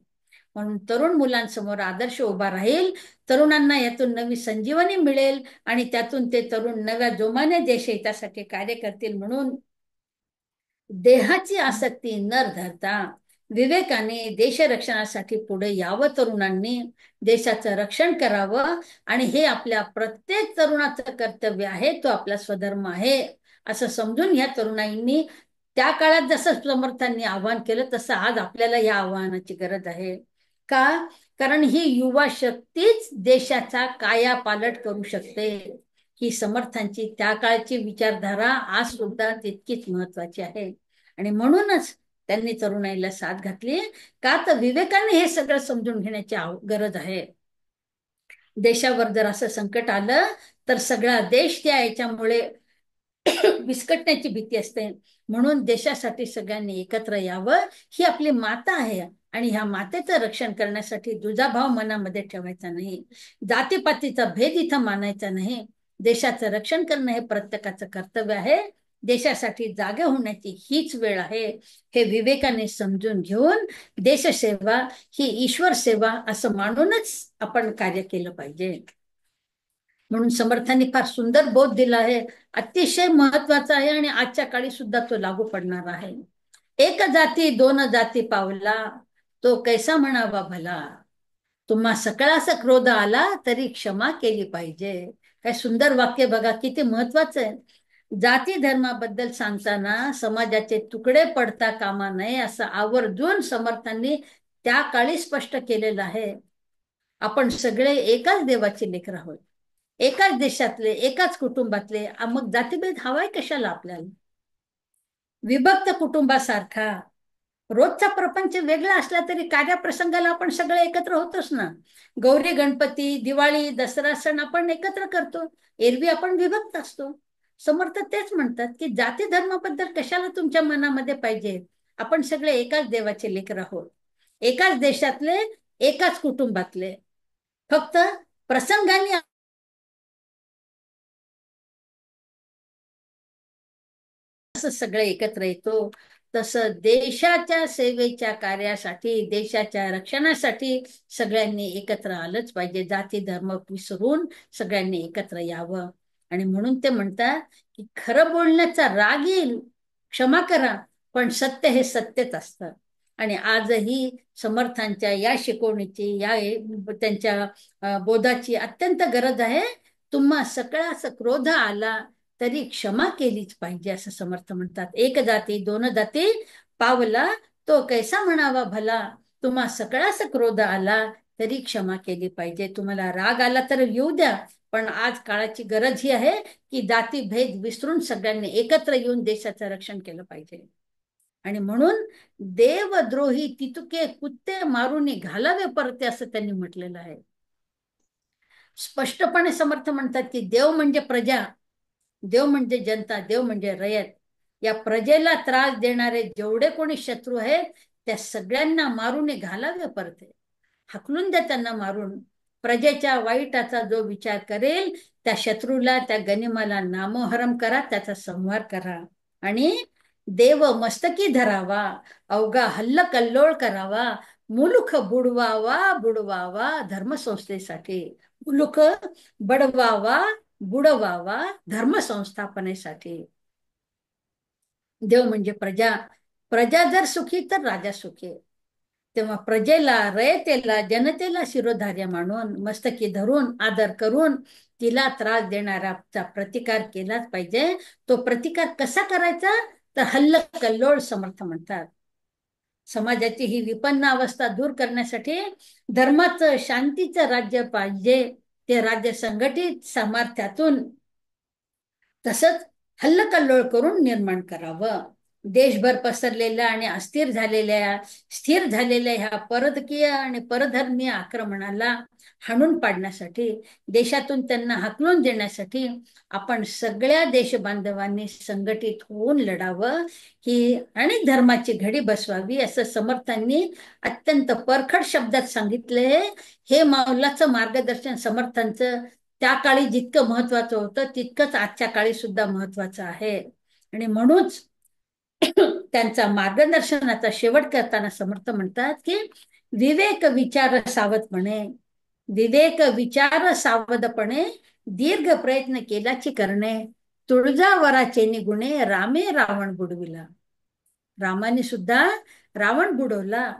म्हणून तरुण मुलांसमोर आदर्श उभा राहील, तरुणांना यातून नवी संजीवनी मिळेल आणि त्यातून ते तरुण नव्या जोमाने देशहितासाठी कार्य करतील. म्हणून देहाची आसक्ती न धरता विवेकाने देशरक्षणासाठी पुढे यावं, तरुणांनी देशाचं रक्षण करावं. आणि हे आपल्या प्रत्येक तरुणाचं कर्तव्य आहे, तो आपला स्वधर्म आहे असं समजून ह्या तरुणाईंनी त्या काळात जसं समर्थांनी आवाहन केलं, तसं आज आपल्याला या आव्हानाची गरज आहे. का? कारण ही युवा शक्तीच देशाचा कायापालट करू शकते. ही समर्थांची त्या काळची विचारधारा आज सुद्धा तितकीच महत्वाची आहे. आणि म्हणूनच त्यांनी तरुणाईला साथ घातली. का? तर विवेकाने हे सगळं समजून घेण्याची गरज आहे. देशावर जर असं संकट आलं तर सगळा देश त्या याच्यामुळे विस्कटण्याची भीती असते. म्हणून देशासाठी सगळ्यांनी एकत्र यावं, ही आपली माता आहे. आणि ह्या मातेचं रक्षण करण्यासाठी दुजाभाव मनामध्ये ठेवायचा नाही, जातीपातीचा भेद इथं मानायचा नाही. देशाचं रक्षण करणं हे प्रत्येकाचं कर्तव्य आहे. देशासाठी जागे होण्याची हीच वेळ आहे. हे विवेकाने समजून घेऊन देशसेवा ही ईश्वर सेवा असं मानूनच आपण कार्य केलं पाहिजे. म्हणून समर्थांनी फार सुंदर बोध दिला आहे, अतिशय महत्वाचा आहे आणि आजच्या काळी सुद्धा तो लागू पडणार आहे. एक जाती दोन जाती पावला, तो कैसा म्हणावा भला. तुम्हा सकळाचा क्रोध आला तरी क्षमा केली पाहिजे. काय सुंदर वाक्य बघा, किती महत्वाचं आहे. जाती धर्माबद्दल सांगताना समाजाचे तुकडे पडता कामा नये असं आवर्जून समर्थांनी त्या काळी स्पष्ट केलेलं आहे. आपण सगळे एकाच देवाचे लेकर आहोत, एकाच देशातले, एकाच कुटुंबातले. मग जातीभेद हवाय कशाला आपल्याला? विभक्त कुटुंबासारखा रोजचा प्रपंच वेगळा असला तरी कार्यप्रसंगाला आपण सगळे एकत्र होतोच ना. गौरी गणपती, दिवाळी, दसरा सण आपण एकत्र करतो. एरवी आपण विभक्त असतो. समर्थ तेच म्हणतात की जाती धर्माबद्दल कशाला तुमच्या मनामध्ये पाहिजे? आपण सगळे एकाच देवाचे लेकर आहोत, एकाच देशातले, एकाच कुटुंबातले. फक्त प्रसंगाने असं सगळे एकत्र येतो. तसं देशाच्या सेवेच्या कार्यासाठी, देशाच्या रक्षणासाठी सगळ्यांनी एकत्र आलंच पाहिजे. जाती धर्म विसरून सगळ्यांनी एकत्र यावं. आणि म्हणून ते म्हणतात की खरं बोलण्याचा राग येईल, क्षमा करा, पण सत्य हे सत्यच असतं. आणि आजही समर्थांच्या या शिकवणीची, या त्यांच्या बोधाची अत्यंत गरज आहे. तुम्हा सकळास क्रोध आला तरी क्षमा केलीच पाहिजे असं समर्थ म्हणतात. एक जाती दोन जाती पावला तो कैसा म्हणावा भला, तुम्हा सकळास क्रोध आला तरी क्षमा केली पाहिजे. तुम्हाला राग आला तर येऊ द्या, पण आज काळाची गरज ही आहे की जाती भेद विसरून सगळ्यांनी एकत्र येऊन देशाचं रक्षण केलं पाहिजे. आणि म्हणून देवद्रोही तितुके कुत्ते मारून घालावे परते असं त्यांनी म्हटलेलं आहे. स्पष्टपणे समर्थ म्हणतात की देव म्हणजे प्रजा, देव म्हणजे जनता, देव म्हणजे रयत. या प्रजेला त्रास देणारे जेवढे कोणी शत्रू आहेत त्या सगळ्यांना मारून घालावे परते. हकलून द्या त्यांना मारून. प्रजेच्या वाईटाचा जो विचार करेल त्या शत्रूला, त्या गनिमाला नामोहरम करा, त्याचा संहार करा. आणि देव मस्तकी धरावा, अवघा हल्ल कल्लोळ करावा, मुलुख बुडवावा बुडवावा धर्मसंस्थेसाठी. मुलुख बडवावा बुडवावा धर्म संस्थापनेसाठी. देव म्हणजे प्रजा, प्रजा जर सुखी तर राजा सुखी. तेव्हा प्रजेला, रयतेला, जनतेला शिरोधार्य मानून, मस्तकी धरून, आदर करून तिला त्रास देणाऱ्याचा प्रतिकार केलाच पाहिजे. तो प्रतिकार कसा करायचा? तर हल्ल कल्लोळ समर्थ म्हणतात. समाजाची ही विपन्न अवस्था दूर करण्यासाठी धर्माचं, शांतीचं राज्य पाहिजे. ते राज्य संघटित सामर्थ्यातून, तसंच हल्लकल्लोळ करून निर्माण करावं. देशभर पसरलेल्या आणि स्थिर झालेल्या ह्या परकीय आणि परधर्मीय आक्रमणाला हाणून पाडण्यासाठी, देशातून त्यांना हाकलून देण्यासाठी आपण सगळ्या देशबांधवांनी संघटित होऊन लढावं. ही अनेक धर्माची घडी बसवावी असं समर्थांनी अत्यंत परखड शब्दात सांगितले. हे मौलाचं मार्गदर्शन समर्थांचं त्या काळी जितकं महत्वाचं होतं तितकंच आजच्या काळी सुद्धा महत्वाचं आहे. आणि म्हणूनच त्यांचा मार्गदर्शनाचा शेवट करताना समर्थ म्हणतात की विवेक विचार सावधपणे, विवेक विचार सावधपणे दीर्घ प्रयत्न केल्याची करणे, तुळजावराचे निगुणे रामे रावण बुडविला. रामाने सुद्धा रावण बुडवला.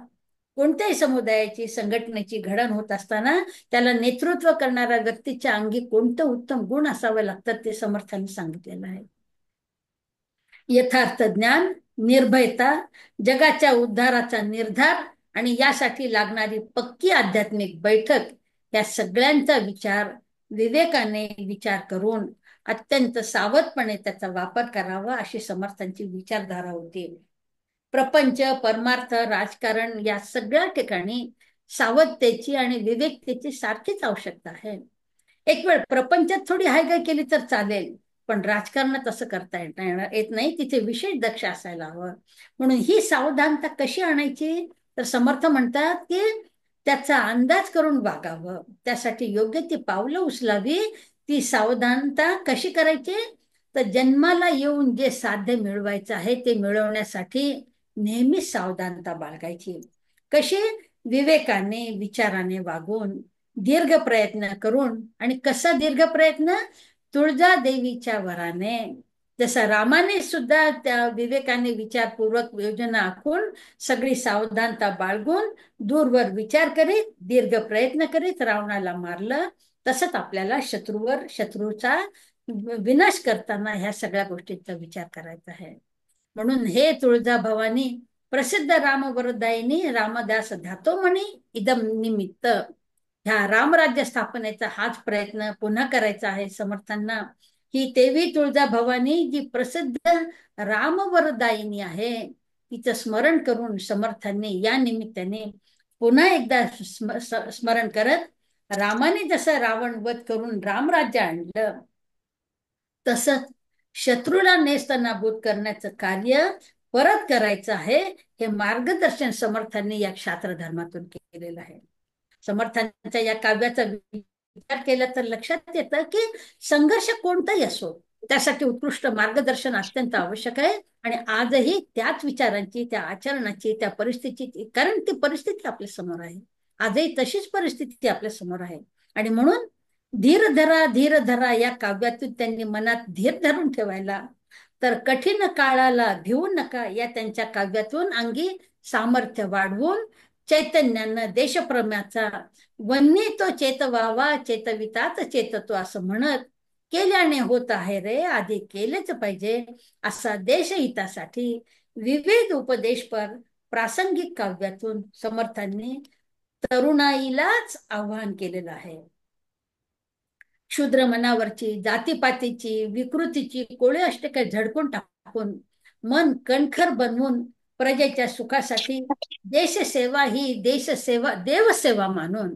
कोणत्याही समुदायाची, संघटनेची घडण होत असताना त्याला नेतृत्व करणाऱ्या व्यक्तीच्या अंगी कोणतं उत्तम गुण असावं लागतं ते समर्थांनी सांगितलेलं आहे. यथार्थ ज्ञान, निर्भयता, जगाच्या उद्धाराचा निर्धार आणि यासाठी लागणारी पक्की आध्यात्मिक बैठक, या सगळ्यांचा विचार विवेकाने विचार करून अत्यंत सावधपणे त्याचा वापर करावा अशी समर्थांची विचारधारा होती. प्रपंच, परमार्थ, राजकारण या सगळ्या ठिकाणी सावधतेची आणि विवेकतेची सारखीच आवश्यकता आहे. एक वेळ प्रपंचात थोडी हायगाय केली तर चालेल, पण राजकारणात असं करता येत नाही. तिथे विशेष दक्ष असायला हवं. म्हणून ही सावधानता कशी आणायची? तर समर्थ म्हणतात की त्याचा अंदाज करून वागावं, त्यासाठी योग्य ती पावलं उचलावी. ती सावधानता कशी करायची? तर जन्माला येऊन जे साध्य मिळवायचं आहे ते मिळवण्यासाठी नेहमी सावधानता बाळगायची. कशी? विवेकाने, विचाराने वागून, दीर्घ प्रयत्न करून. आणि कसा दीर्घ प्रयत्न? तुळजा देवीच्या वराने. जसं रामाने सुद्धा त्या विवेकाने विचारपूर्वक योजना आखून सगळी सावधानता बाळगून दूरवर विचार करीत दीर्घ प्रयत्न करीत रावणाला मारलं, तसंच आपल्याला शत्रूचा विनाश करताना ह्या सगळ्या गोष्टींचा विचार करायचा आहे. म्हणून हे तुळजाभवानी प्रसिद्ध रामवरदायिनी रामदास धातो म्हणी इदम निमित्त, ह्या रामराज्य स्थापनेचा हाच प्रयत्न पुन्हा करायचा आहे समर्थांना. ही देवी तुळजाभवानी जी प्रसिद्ध रामवरदायिनी आहे, तिचं स्मरण करून समर्थांनी या निमित्ताने पुन्हा एकदा स्मरण करत रामाने जसं रावण वध करून रामराज्य आणलं, तसंच शत्रूला नेस्तनाबूत करण्याचं कार्य परत करायचं आहे. हे मार्गदर्शन समर्थांनी या क्षात्र धर्मातून केलेलं आहे. समर्थांच्या या काव्याचा विचार केला तर लक्षात येतं की संघर्ष कोणताही असो, त्यासाठी उत्कृष्ट मार्गदर्शन अत्यंत आवश्यक आहे. आणि आजही त्याच विचारांची, त्या आचरणाची, त्या परिस्थितीची, कारण ती परिस्थिती आपल्या समोर आहे, आजही तशीच परिस्थिती आपल्या समोर आहे. आणि म्हणून धीर धरा या काव्यातून त्यांनी मनात धीर धरून ठेवायला, तर कठीण काळाला भिवू नका या त्यांच्या काव्यातून अंगी सामर्थ्य वाढवून चैतन्यानं देशप्रेमाचा वन्नी तो चेतवावा चेतवितात चेततो असं म्हणत, केल्याने होत आहे रे आधी केलेच पाहिजे असा देशहितासाठी विविध उपदेशपर प्रासंगिक काव्यातून समर्थांनी तरुणाईलाच आव्हान केलेलं आहे. क्षुद्र मनावरची जातीपातीची विकृतीची कोळे अष्टके झडकून टाकून मन कणखर बनवून प्रजेच्या सुखासाठी देशसेवा ही देवसेवा मानून,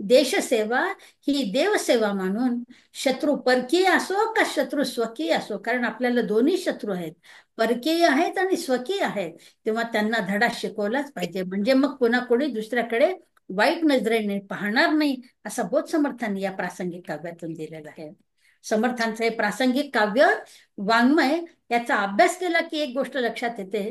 देशसेवा ही देवसेवा मानून शत्रू परकीय असो का शत्रू स्वकीय असो, कारण आपल्याला दोन्ही शत्रू आहेत, परकीय आहेत आणि स्वकीय आहेत, तेव्हा त्यांना धडा शिकवलाच पाहिजे. म्हणजे मग पुन्हा कोणी दुसऱ्याकडे वाईट नजरेने पाहणार नाही, असा बोध समर्थांनी या प्रासंगिक काव्यातून दिलेला आहे. समर्थांचं हे प्रासंगिक काव्य वाङ्मय याचा अभ्यास केला की एक गोष्ट लक्षात येते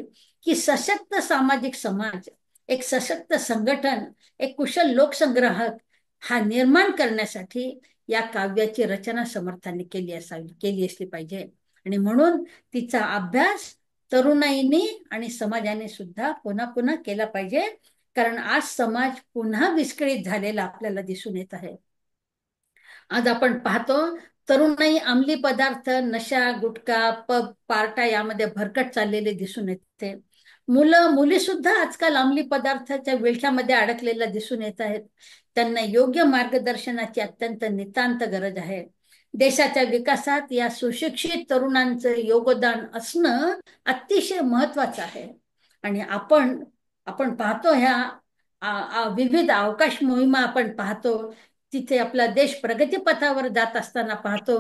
की सशक्त सामाजिक समाज, एक सशक्त संघटन, एक कुशल लोकसंग्राहक हा निर्माण करण्यासाठी या काव्याची रचना समर्थांनी केली असली पाहिजे. आणि म्हणून तिचा अभ्यास तरुणाईने आणि समाजाने सुद्धा पुन्हा पुन्हा केला पाहिजे, कारण आज समाज पुन्हा विस्कळीत झालेला आपल्याला दिसून येत आहे. आज आपण पाहतो तरुणाई अंमली पदार्थ, नशा, गुटखा, पब, पार्टा यामध्ये भरकट चाललेले दिसून येते. मुलं मुली सुद्धा आजकाल अंमली पदार्थाच्या विळख्यामध्ये अडकलेल्या दिसून येत आहेत. त्यांना योग्य मार्गदर्शनाची अत्यंत नितांत गरज आहे. देशाच्या विकासात या सुशिक्षित तरुणांचं योगदान असणं अतिशय महत्वाचं आहे. आणि आपण पाहतो ह्या विविध अवकाश मोहिमा आपण पाहतो, तिथे आपला देश प्रगतीपथावर जात असताना पाहतो,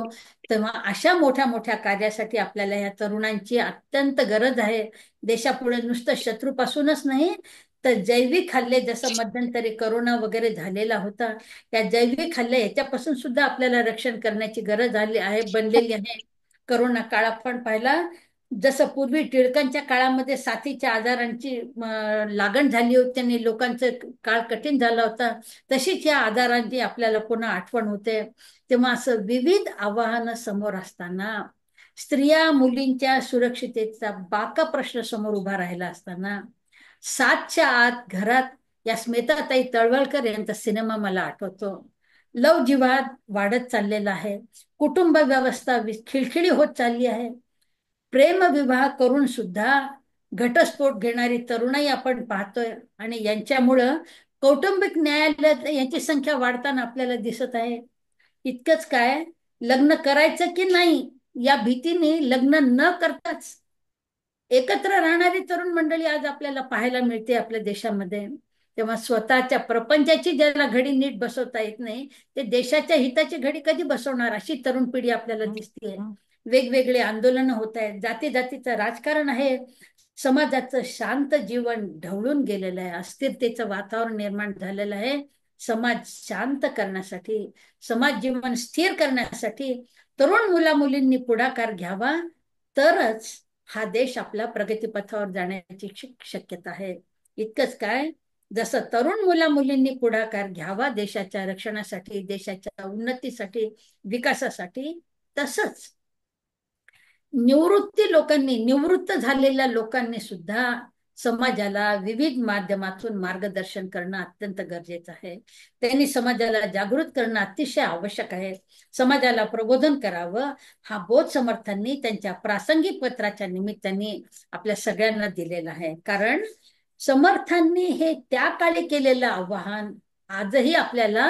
तेव्हा अशा मोठ्या मोठ्या कार्यासाठी आपल्याला या तरुणांची अत्यंत गरज आहे. देशापुढे नुसतं शत्रूपासूनच नाही तर जैविक हल्ले, जसं मध्यंतरी करोना वगैरे झालेला होता, त्या जैविक हल्ले याच्यापासून सुद्धा आपल्याला रक्षण करण्याची गरज बनलेली आहे. करोना काळ आपण पाहिला, जसं पूर्वी टिळकांच्या काळामध्ये साथीच्या आजारांची लागण झाली होती आणि लोकांचं काळ कठीण झाला होता, तशीच या आजारांची आपल्याला पुन्हा आठवण होते. तेव्हा असं विविध आव्हानं समोर असताना, स्त्रिया मुलींच्या सुरक्षिततेचा बाका प्रश्न समोर उभा राहिला असताना, 7च्या आत घरात या स्मिताताई तळवळकर यांचा सिनेमा मला आठवतो. लव जिव्हाद वाढत चाललेला आहे, कुटुंब व्यवस्था खिळखिळी होत चालली आहे, प्रेमविवाह करून सुद्धा घटस्फोट घेणारी तरुणाई आपण पाहतोय. आणि यांच्यामुळं कौटुंबिक न्यायालयात यांची संख्या वाढताना आपल्याला दिसत आहे. इतकंच काय, लग्न करायचं की नाही या भीतीने लग्न न करताच एकत्र राहणारी तरुण मंडळी आज आपल्याला पाहायला मिळते आपल्या देशामध्ये. तेव्हा स्वतःच्या प्रपंचाची ज्याला घडी नीट बसवता येत नाही, ते देशाच्या हिताची घडी कधी बसवणार, अशी तरुण पिढी आपल्याला दिसते. वेगवेगळे आंदोलन होत आहेत, जाती जातीचं राजकारण आहे, समाजाचं शांत जीवन ढवळून गेलेलं आहे, अस्थिरतेचं वातावरण निर्माण झालेलं आहे. समाज शांत करण्यासाठी, समाज जीवन स्थिर करण्यासाठी तरुण मुला मुलींनी पुढाकार घ्यावा, तरच हा देश आपल्या प्रगतीपथावर जाण्याची शक्यता आहे. इतकंच काय, जसं तरुण मुला मुलींनी पुढाकार घ्यावा देशाच्या रक्षणासाठी, देशाच्या उन्नतीसाठी, विकासासाठी, तसंच निवृत्त झालेल्या लोकांनी सुद्धा समाजाला विविध माध्यमातून मार्गदर्शन करणं अत्यंत गरजेचं आहे. त्यांनी समाजाला जागृत करणं अतिशय आवश्यक आहे. समाजाला प्रबोधन करावं हा बोध समर्थांनी त्यांच्या प्रासंगिक पत्राच्या निमित्ताने आपल्या सगळ्यांना दिलेला आहे. कारण समर्थांनी हे त्या काळी केलेलं आवाहन आजही आपल्याला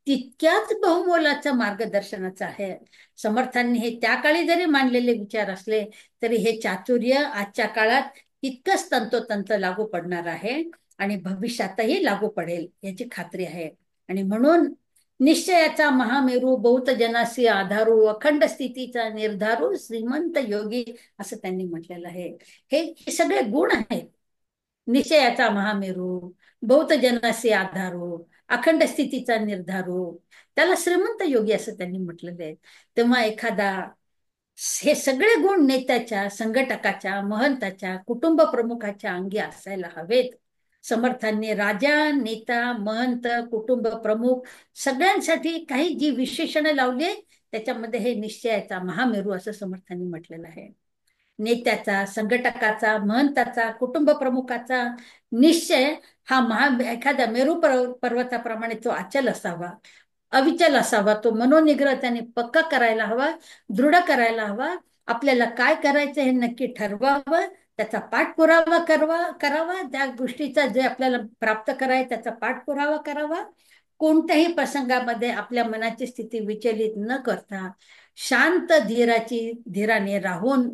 तितक्याच बहुमोलाचं मार्गदर्शनाचं आहे. समर्थांनी हे त्या काळी जरी मांडलेले विचार असले तरी हे चातुर्य आजच्या काळात तितकंच तंतोतंत लागू पडणार आहे आणि भविष्यातही लागू पडेल याची खात्री आहे. आणि म्हणून निश्चयाचा महामेरू बहुत जनासी आधारू अखंड स्थितीचा निर्धारू श्रीमंत योगी असं त्यांनी म्हटलेलं आहे. हे सगळे गुण आहेत. निश्चयाचा महामेरू, बहुत जनासी आधारू, अखंड स्थितीचा निर्धारू, त्याला श्रीमंत योगी असं त्यांनी म्हटलेलं आहे. तेव्हा हे सगळे गुण नेत्याच्या, संघटकाच्या, महंताच्या, कुटुंब प्रमुखाच्या अंगी असायला हवेत. समर्थांनी राजा, नेता, महंत, कुटुंब प्रमुख सगळ्यांसाठी काही जी विशेषणं लावली त्याच्यामध्ये हे निश्चयाचा महामेरू असं समर्थांनी म्हटलेलं आहे. नेत्याचा, संघटकाचा, महंताचा, कुटुंब प्रमुखाचा निश्चय हा एखाद्या मेरू पर्वताप्रमाणे तो अचल असावा, अविचल असावा. तो मनोनिग्रह त्याने पक्का करायला हवा, दृढ करायला हवा. आपल्याला काय करायचं हे नक्की ठरवावं, त्याचा पाठपुरावा करावा, त्या गोष्टीचा जे आपल्याला प्राप्त करायचं त्याचा पाठपुरावा करावा. कोणत्याही प्रसंगामध्ये आपल्या मनाची स्थिती विचलित न करता शांत धीराने राहून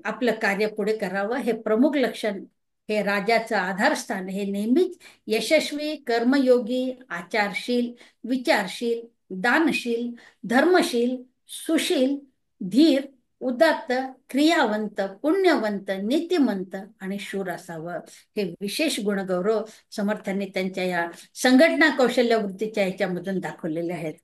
आपलं कार्य पुढे करावं. हे प्रमुख लक्षण हे राजाचं आधारस्थान हे नेहमीच यशस्वी, कर्मयोगी, आचारशील, विचारशील, दानशील, धर्मशील, सुशील, धीर, उदात्त, क्रियावंत, पुण्यवंत, नीतिमंत आणि शूर असावं. हे विशेष गुणगौरव समर्थांनी त्यांच्या या संघटना कौशल्य वृत्तीच्या ह्याच्यामधून दाखवलेले आहेत.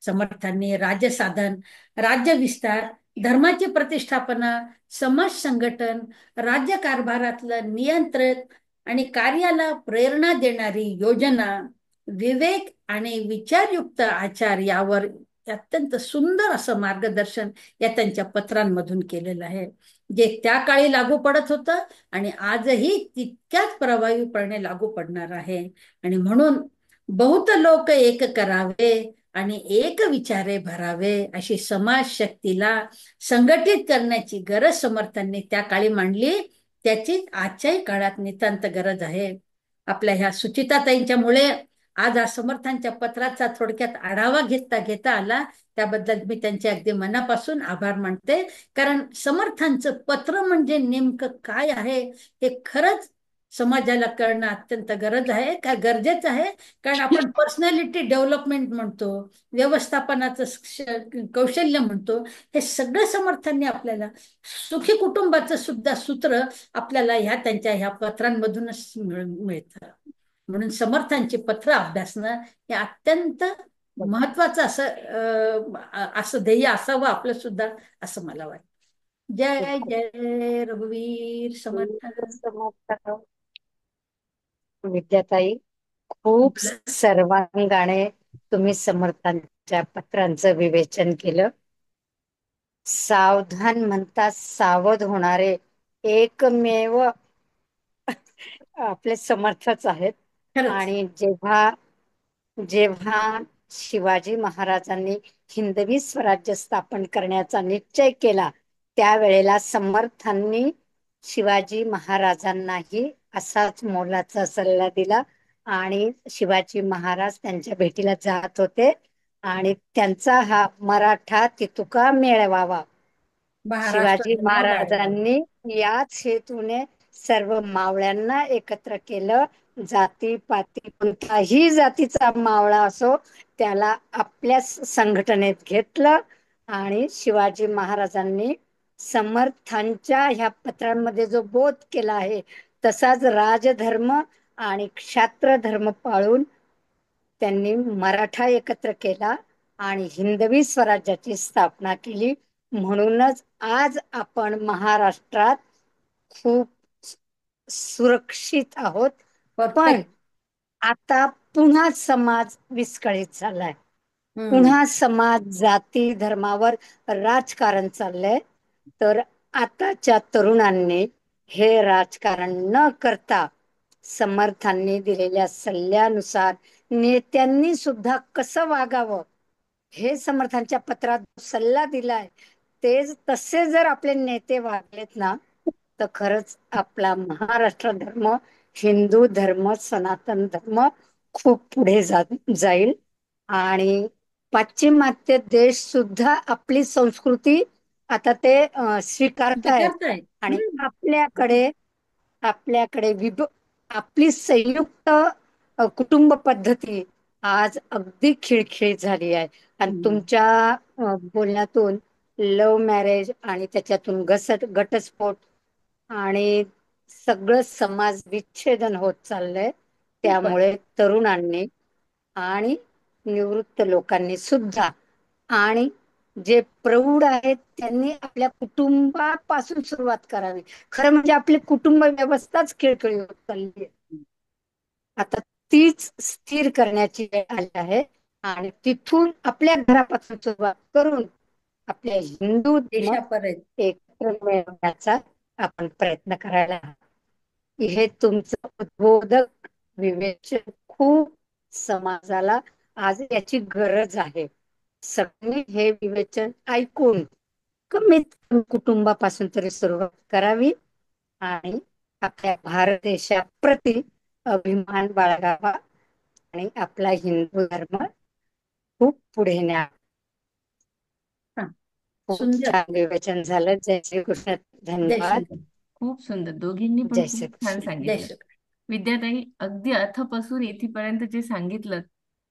समर्थांनी राजसाधन, राज्य विस्तार, धर्माची प्रतिष्ठापना, समाज संघटन, राज्यकारभारातलं नियंत्रण आणि कार्याला प्रेरणा देणारी योजना, विवेक आणि विचारयुक्त आचार यावर अत्यंत सुंदर असं मार्गदर्शन या त्यांच्या पत्रांमधून केलेलं आहे, जे त्या काळी लागू पडत होतं आणि आजही तितक्याच प्रभावीपणे लागू पडणार आहे. आणि म्हणून बहुत लोक एक करावे आणि एक विचारे भरावे अशी समाज शक्तीला संघटित करण्याची गरज समर्थांनी त्या काळी मांडली. त्याची आजच्याही काळात नितांत गरज आहे. आपल्या ह्या सुचिताताईंच्यामुळे आज समर्थांच्या पत्राचा थोडक्यात आढावा घेता आला. त्याबद्दल मी त्यांचे अगदी मनापासून आभार मानते. कारण समर्थांचं पत्र म्हणजे नेमकं काय आहे हे खरंच समाजाला कळणं अत्यंत गरजेचं आहे. कारण आपण पर्सनॅलिटी डेव्हलपमेंट म्हणतो, व्यवस्थापनाचं कौशल्य म्हणतो, हे सगळं समर्थांनी आपल्याला, सुखी कुटुंबाचं सुद्धा सूत्र आपल्याला त्यांच्या ह्या पत्रांमधूनच मिळतं. म्हणून समर्थांची पत्र अभ्यासणं हे अत्यंत महत्वाचं असं ध्येय असावं आपलं सुद्धा, असं मला वाटतं. जय जय रघुवीर समर्थ. विद्याताई, खूप सर्वांगाने तुम्ही समर्थांच्या पत्रांचं विवेचन केलं. सावधान म्हणता सावध होणारे एकमेव आपले समर्थच आहेत. आणि जेव्हा शिवाजी महाराजांनी हिंदवी स्वराज्य स्थापन करण्याचा निश्चय केला त्यावेळेला समर्थांनी शिवाजी महाराजांनाही असाच मोलाचा सल्ला दिला आणि शिवाजी महाराज त्यांच्या भेटीला जात होते आणि त्यांचा हा मराठा तितुका मेळवावा. शिवाजी महाराजांनी याच हेतूने सर्व मावळ्यांना एकत्र केलं. जाती पाती कोणताही जातीचा मावळा असो त्याला आपल्या संघटनेत घेतलं आणि शिवाजी महाराजांनी समर्थांच्या ह्या पत्रांमध्ये जो बोध केला आहे तसाच राजधर्म आणि क्षात्र धर्म पाळून त्यांनी मराठा एकत्र केला आणि हिंदवी स्वराज्याची स्थापना केली. म्हणूनच आज आपण महाराष्ट्रात खूप सुरक्षित आहोत. पण आता पुन्हा समाज विस्कळीत झालाय. पुन्हा समाज जाती धर्मावर राजकारण चाललंय. तर आताच्या तरुणांनी हे राजकारण न करता समर्थांनी दिलेल्या सल्ल्यानुसार नेत्यांनी सुद्धा कसं वागावं हे समर्थांच्या पत्रात सल्ला दिलाय तेच तसे जर आपले नेते वागलेत ना तर खरंच आपला महाराष्ट्र धर्म, हिंदू धर्म, सनातन धर्म खूप पुढे जाईल आणि पाश्चिमात्य देश सुद्धा आपली संस्कृती आता ते स्वीकारतायत स्वीकारतायत. आणि आपल्याकडे आपली संयुक्त कुटुंब पद्धती आज अगदी खिळखिळीत झाली आहे आणि तुमच्या बोलण्यातून लव्ह मॅरेज आणि त्याच्यातून घटस्फोट आणि सगळं समाज विच्छेदन होत चाललंय. त्यामुळे तरुणांनी आणि निवृत्त लोकांनी सुद्धा आणि जे प्रौढ आहेत त्यांनी आपल्या कुटुंबापासून सुरुवात करावी. खरं म्हणजे आपली कुटुंब व्यवस्थाच खिळखिळी होत चालली आहे. आता तीच स्थिर करण्याची वेळ आली आहे आणि तिथून आपल्या घरापासून सुरुवात करून आपल्या हिंदू धर्म देशापर्यंत एकत्र मिळवण्याचा आपण प्रयत्न करायला हवा. हे तुमचं उद्बोधक विवेचन खूप समाजाला आज याची गरज आहे. सगळ्यांनी हे विवेचन ऐकून कमीत कमी कुटुंबापासून तरी सुरुवात करावी आणि आपल्या भारत देशाप्रती अभिमान बाळगावा आणि आपला हिंदू धर्म खूप पुढे न्या. खूप सुंदर. छान विवेचन झालं. जय श्री कृष्ण. जय धन्यवाद. श्री खूप सुंदर, दोघींनी पण जय खूप श्री छान कृष्ण. जय सांगितलं. श्री विद्याताई, अगदी अथपासून इथपर्यंत जे सांगितलं,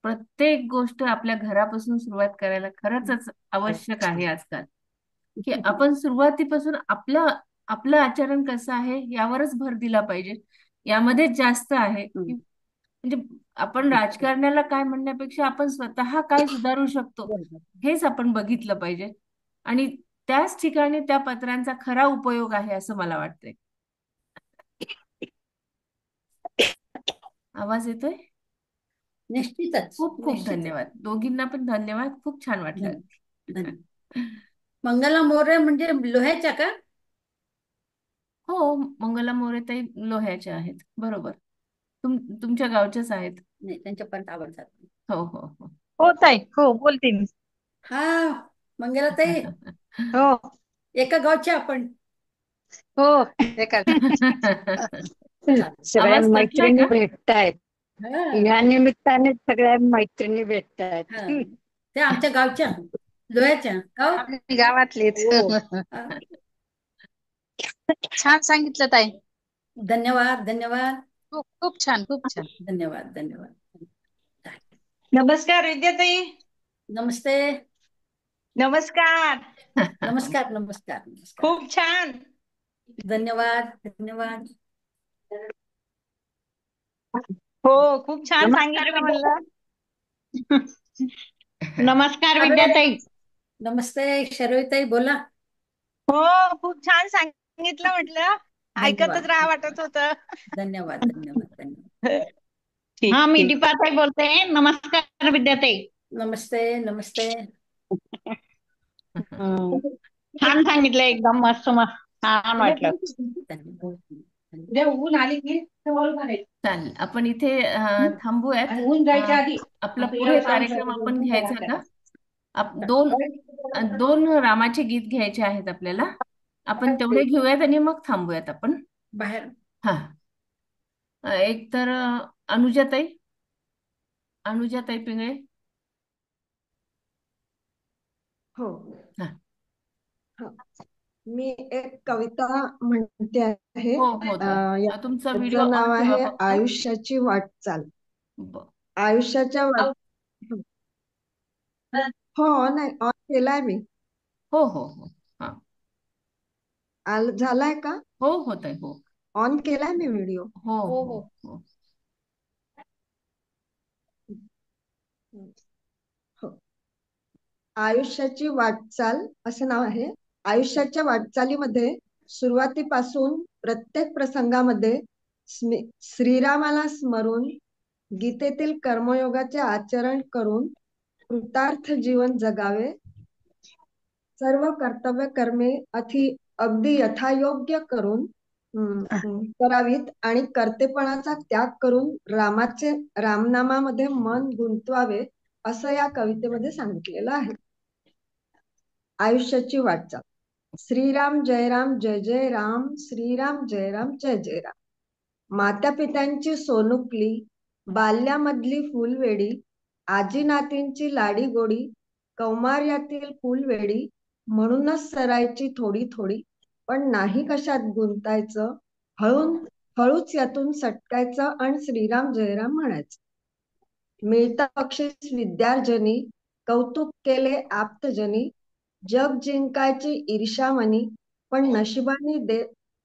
प्रत्येक गोष्ट आपल्या घरापासून सुरुवात करायला खरंच आवश्यक आहे आजकाल. की आपण सुरुवातीपासून आपलं आचरण कसं आहे यावरच भर दिला पाहिजे. यामध्ये जास्त आहे की म्हणजे आपण राजकारण्याला काय म्हणण्यापेक्षा आपण स्वतः काय सुधारू शकतो हेच आपण बघितलं पाहिजे. आणि त्याच ठिकाणी त्या पत्रांचा खरा उपयोग आहे असं मला वाटतंय. आवाज येतोय? निश्चितच खूप खूप निश्चितच. धन्यवाद. दोघींना पण धन्यवाद. खूप छान वाटलं. धन्यवाद. मंगला मोरे म्हणजे लोह्याच्या का? हो, मंगला मोरेताई लोह्याच्या आहेत. बरोबर. तुमच्या गावच्याच आहेत. नाही, त्यांच्यापर्यंत आवडतात. हो हो हो. हो ताई, हो बोलते मी. हा, मंगलाताई, हो एका गावच्या आपण. हो एका सगळ्या आवाज कटलाय मैत्रिणी का? भेटतायत. हा या निमित्ताने सगळ्या मैत्रिणी भेटतायत. हा, त्या आमच्या गावच्या लोह्याच्या गाव. आम्ही गावातलेच. हो. छान सांगितलं ताई. धन्यवाद धन्यवाद खूप खूप छान, खूप छान. धन्यवाद धन्यवाद. नमस्कार विद्याताई. नमस्ते. नमस्कार. नमस्कार नमस्कार नमस्कार. खूप छान. धन्यवाद धन्यवाद. हो खूप छान सांगितलं म्हणलं. नमस्कार विद्याताई. नमस्ते शर्विताई, बोला. हो खूप छान सांगितलं म्हटलं. ऐकतच राहा वाटत होतं. धन्यवाद धन्यवाद धन्यवाद. हा, मी दीपाताई बोलते. नमस्कार विद्याताई. नमस्ते नमस्ते. छान सांगितलं, एकदम मस्त मस्त छान वाटलं. ऊन आली की चालेल, आपण इथे थांबूयात. ऊन जायच्या आधी आपला पुढे कार्यक्रम आपण घ्यायचा का? दोन दोन रामाचे गीत घ्यायचे आहेत आपल्याला. आपण तेवढे घेऊयात आणि मग थांबूयात आपण. बाहेर. हा, एक तर अनुजाताई पिंगळे. हो. हा. मी एक कविता म्हणते आहे. हो हो ताई. तुमचा व्हिडिओ याचं नाव ऑन ठेवा आहे फक्त. आयुष्याची वाटचाल. ब- आयुष्याच्या हो, नाही ऑन केलाय मी. हो हो हो. हा. झालाय का? हो हो ताई. हो ऑन केलाय मी व्हिडिओ. हो हो हो. हो. आयुष्याची वाटचाल असं नाव आहे. आयुष्याच्या वाटचालीमध्ये सुरुवातीपासून प्रत्येक प्रसंगामध्ये श्रीरामाला स्मरून गीतेतील कर्मयोगाचे आचरण करून कृतार्थ जीवन जगावे. सर्व कर्तव्य कर्मे अगदी यथायोग्य करून करावीत आणि कर्तेपणाचा त्याग करून रामनामामध्ये मन गुंतवावे असं या कवितेमध्ये सांगितलेलं आहे. आयुष्याची वाटचाल. श्रीराम जय राम जय जय राम, श्रीराम जय राम जय जय राम. माता पित्यांची सोनुकली, बाल्यामधली फुलवेडी, आजी नातींची लाडी गोडी, कौमार्यातील फुलवेडी, म्हणूनच सरायची थोडी थोडी, पण नाही कशात गुंतायचं, हळूच यातून सटकायचं आणि श्रीराम जयराम म्हणायचं. मिळता बक्षीस विद्यार्जनी, कौतुक केले आप्तजनी, जग जिंकायची ईर्ष्यामनी, पण नशिबाने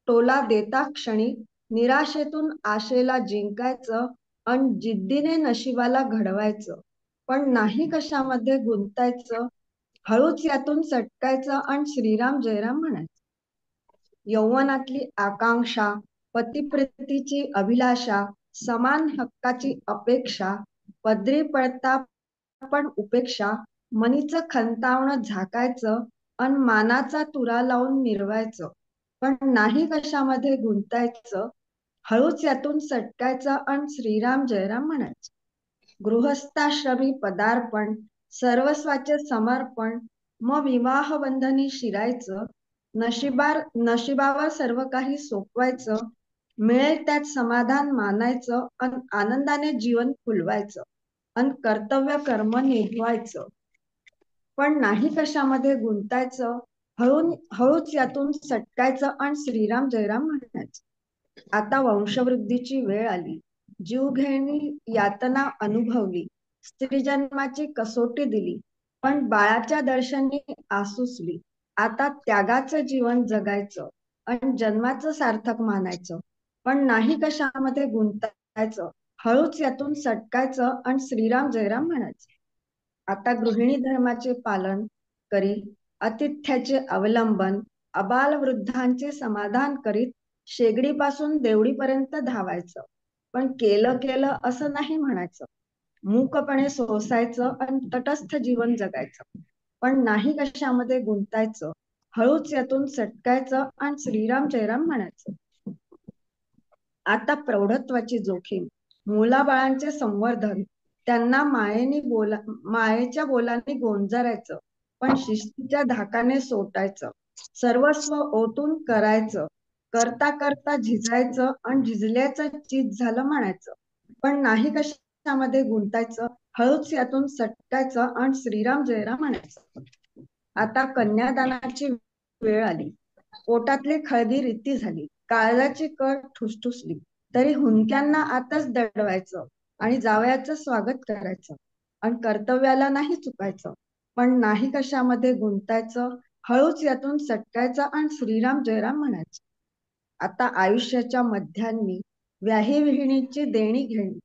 टोला देता क्षणी, निराशेतून आशेला जिंकायचं आणि जिद्दीने नशिबाला घडवायचं, पण नाही कशामध्ये गुंतायचं, हळूच यातून सटकायचं आणि श्रीराम जयराम म्हणायचं. यौवनातली आकांक्षा, पतिप्रीतीची अभिलाषा, समान हक्काची अपेक्षा, पदरी पडता पण उपेक्षा, मनीचं खंतावणं झाकायचं आणि मानाचा तुरा लावून मिरवायचं, पण नाही कशामध्ये गुंतायचं, हळूच यातून सटकायचं आणि श्रीराम जयराम म्हणायचं. गृहस्थाश्रमी पदार्पण, सर्वस्वाचे समर्पण, मग विवाह बंधनी शिरायचं, नशिबावर सर्व काही सोपवायचं, मिळेल त्यात समाधान मानायचं आणि आनंदाने जीवन फुलवायचं आणि कर्तव्य कर्म निभवायचं, पण नाही कशामध्ये गुंतायचं, हळूच यातून सटकायचं आणि श्रीराम जयराम म्हणायचं. आता वंशवृद्धीची वेळ आली, जीवघेणी यातना अनुभवली, स्त्री जन्माची कसोटी दिली, पण बाळाच्या दर्शनी आसुसली. आता त्यागाचं जीवन जगायचं आणि जन्माचं सार्थक मानायचं, पण नाही कशामध्ये गुंतायचं, हळूच यातून सटकायचं आणि श्रीराम जयराम म्हणायचं. आता गृहिणी धर्माचे पालन करी, आतिथ्याचे अवलंबन, अबाल वृद्धांचे समाधान करीत शेगडीपासून देवडीपर्यंत धावायचं, पण केलं असं नाही म्हणायचं, मूकपणे सोसायचं आणि तटस्थ जीवन जगायचं, पण नाही कशामध्ये गुंतायचं, हळूच यातून सटकायचं आणि श्रीराम जयराम म्हणायचं. आता प्रौढत्वाची जोखीम, मुलाबाळांचे संवर्धन, त्यांना मायेच्या बोलांनी गोंजारायचं, पण शिस्तीच्या धाकाने सोटायचं, सर्वस्व ओतून करायचं, करता करता झिजायचं आणि झिजल्याचं चीज झालं म्हणायचं, पण नाही कशामध्ये गुंतायचं, हळूच यातून सटकायचं आणि श्रीराम जयराम म्हणायचं. आता कन्यादानाची वेळ आली, पोटातली खळदी रीती झाली, काळजाची कळ ठुसठुसली, तरी हुंक्यांना आताच दडवायचं आणि जावयाचं स्वागत करायचं आणि कर्तव्याला नाही चुकायचं, पण नाही कशामध्ये गुंतायचं, हळूच यातून सटकायचं आणि श्रीराम जयराम म्हणायचं. आता आयुष्याच्या मध्यांनी व्याही विहिणीची देणी घेणी,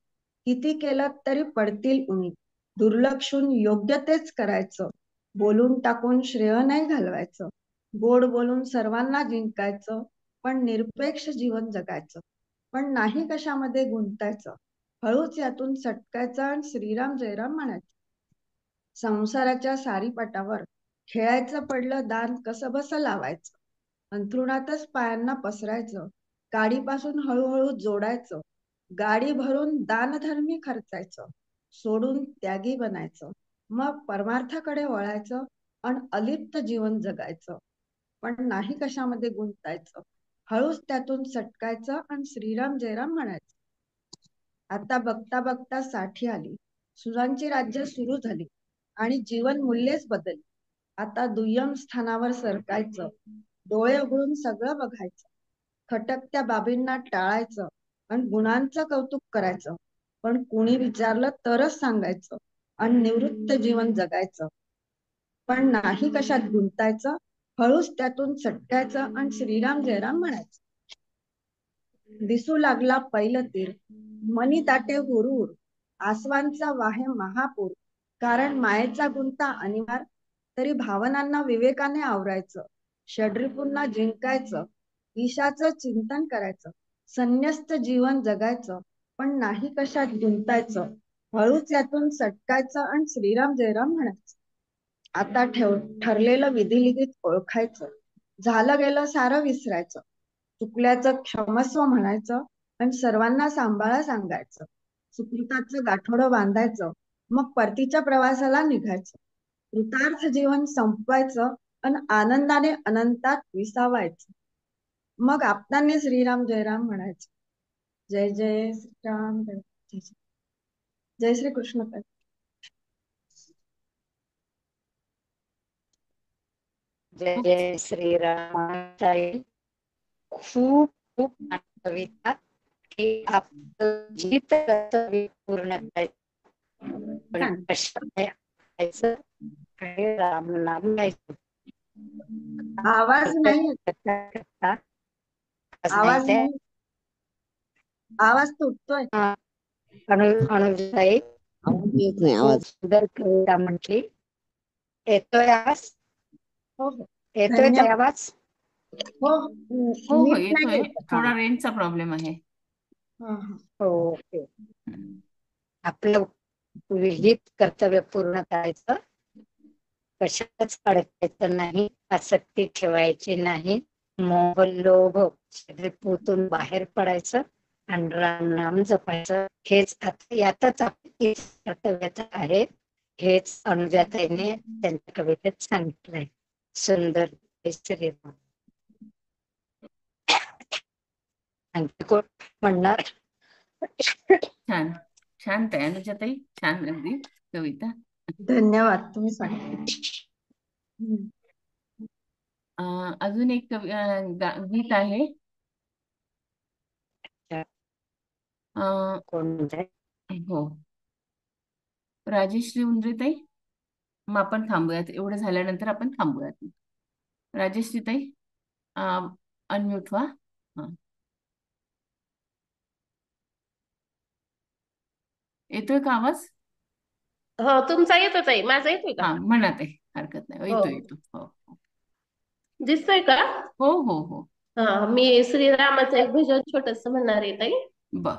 किती केलं तरी पडतील उणी, दुर्लक्षून योग्य तेच करायचं, बोलून टाकून श्रेय नाही घालवायचं, गोड बोलून सर्वांना जिंकायचं, पण निरपेक्ष जीवन जगायचं, पण नाही कशामध्ये गुंतायचं, हळूच यातून सटकायचं आणि श्रीराम जयराम म्हणायचं. संसाराच्या सारीपाटावर खेळायचं पडलं दान कसं बसं लावायचं, अंथरुणातच पायांना पसरायचं, गाडीपासून हळूहळू जोडायचं, गाडी भरून दानधर्मी खर्चायचं, सोडून त्यागी बनायचं, मग परमार्थाकडे वळायचं आणि अलिप्त जीवन जगायचं, पण नाही कशामध्ये गुंतायचं, हळूच त्यातून सटकायचं आणि श्रीराम जयराम म्हणायचं. आता बघता बघता 60 आली, सुरांची राज्य सुरू झाली आणि जीवन मूल्यच बदलली. आता दुय्यम स्थानावर सरकायचं, डोळे उघडून सगळं बघायचं, खटकत्या बाबींना टाळायचं आणि गुणांचं कौतुक करायचं, पण कुणी विचारलं तरच सांगायचं आणि निवृत्त जीवन जगायचं, पण नाही कशात गुंतायचं, हळूच त्यातून सटकायचं आणि श्रीराम जयराम म्हणायचं. दिसू लागला पैल तीर, मनी दाटे हुरहुर, आसवांचा वाहे महापूर, कारण मायेचा गुंता अनिवार्य, तरी भावनांना विवेकाने आवरायचं, षड्रिपूंना जिंकायचं, ईशाचं चिंतन करायचं, संन्यस्त जीवन जगायचं, पण नाही कशात गुंतायचं, हळूच यातून सटकायचं आणि श्रीराम जयराम म्हणायचं. आता ठरलेलं विधिलिखित ओळखायचं, झालं गेलं सारं विसरायचं, चुकल्याचं क्षमस्व म्हणायचं आणि सर्वांना सांभाळा सांगायचं, सुकृताचं गाठोडं बांधायचं, मग परतीच्या प्रवासाला निघायचं, कृतार्थ जीवन संपवायचं आणि आनंदाने अनंतात विसावायचं. मग आपणाने श्रीराम जय राम म्हणायचं. जय जय श्रीराम, जय जय जय श्री कृष्ण. जय जय श्रीराम. खूप खूप कविता की आपलं गीत कसं पूर्ण करायचं, पण कशाने ऐकायचं आणि राम नाम घ्यायचं. आवाज नाही येत. करता आवाज नाही, आवाज तुटतोय. अनुजाई येत नाही खूप आवाज. सुंदर कविता म्हटली. येतोय आवाज? हो हो येतोय धन्यवाद. ते आवाज? हो हो हो नीट नाही येतोय, येत. थोडा रेंजचा प्रॉब्लेम आहे. हा, हा. ओके. आपलं विहित कर्तव्य पूर्ण करायचं, कशाच अडकायचं नाही, आसक्ती ठेवायची नाही, मोह लोभ पोतून बाहेर पडायचं आणि राम नाम जपायचं. हेच यातच आपली कर्तव्याचं आहे. हेच अनुजाताईने त्यांच्या कवितेत सांगितलंय. सुंदर. श्रीराम. आणखी कोण म्हणणार? छान छान ताई, अनुजाताई छान अगदी कविता. धन्यवाद, तुम्ही सांगितलं. अजून एक गीत आहे. कोण म्हणताय? हो, राजेश्री उंद्रेताई. मग आपण थांबूयात, एवढं झाल्यानंतर आपण थांबूयात. राजेश्री ताई अनम्यूट व्हा. हा. येतोय का आवाज? हो, तुमचा येतोच आहे, माझा येतोय का? हा म्हणा ताई, हरकत नाही, हो, येतो येतो. हो दिसतोय का? हो हो हो. हा, मी श्रीरामाचं एक भजन छोटस म्हणणार आहे ताई. बर.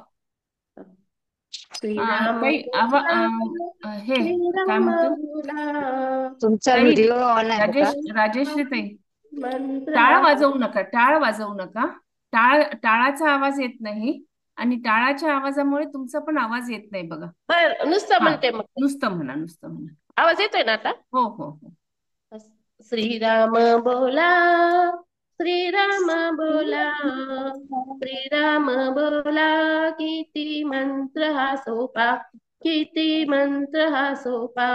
श्रीराम ताई बोला, हे काय श्रीराम म्हणतो बोला, तुमचा ताई, व्हिडिओ ऑन आहे का? राजेश्री ताई, मंत्र टाळ हा वाजवू नका, टाळ वाजवू नका. टाळाचा आवाज येत नाही आणि टाळाच्या आवाजामुळे तुमचा पण आवाज येत नाही बघा. बर, नुसतं हा, म्हणते मग. नुसतं म्हणा, नुसतं म्हणा. आवाज येतोय ना आता? हो हो हो. श्रीराम बोला, श्रीराम बोला, श्रीराम बोला, किती मंत्र हा सोपा, किती मंत्र हा सोपा.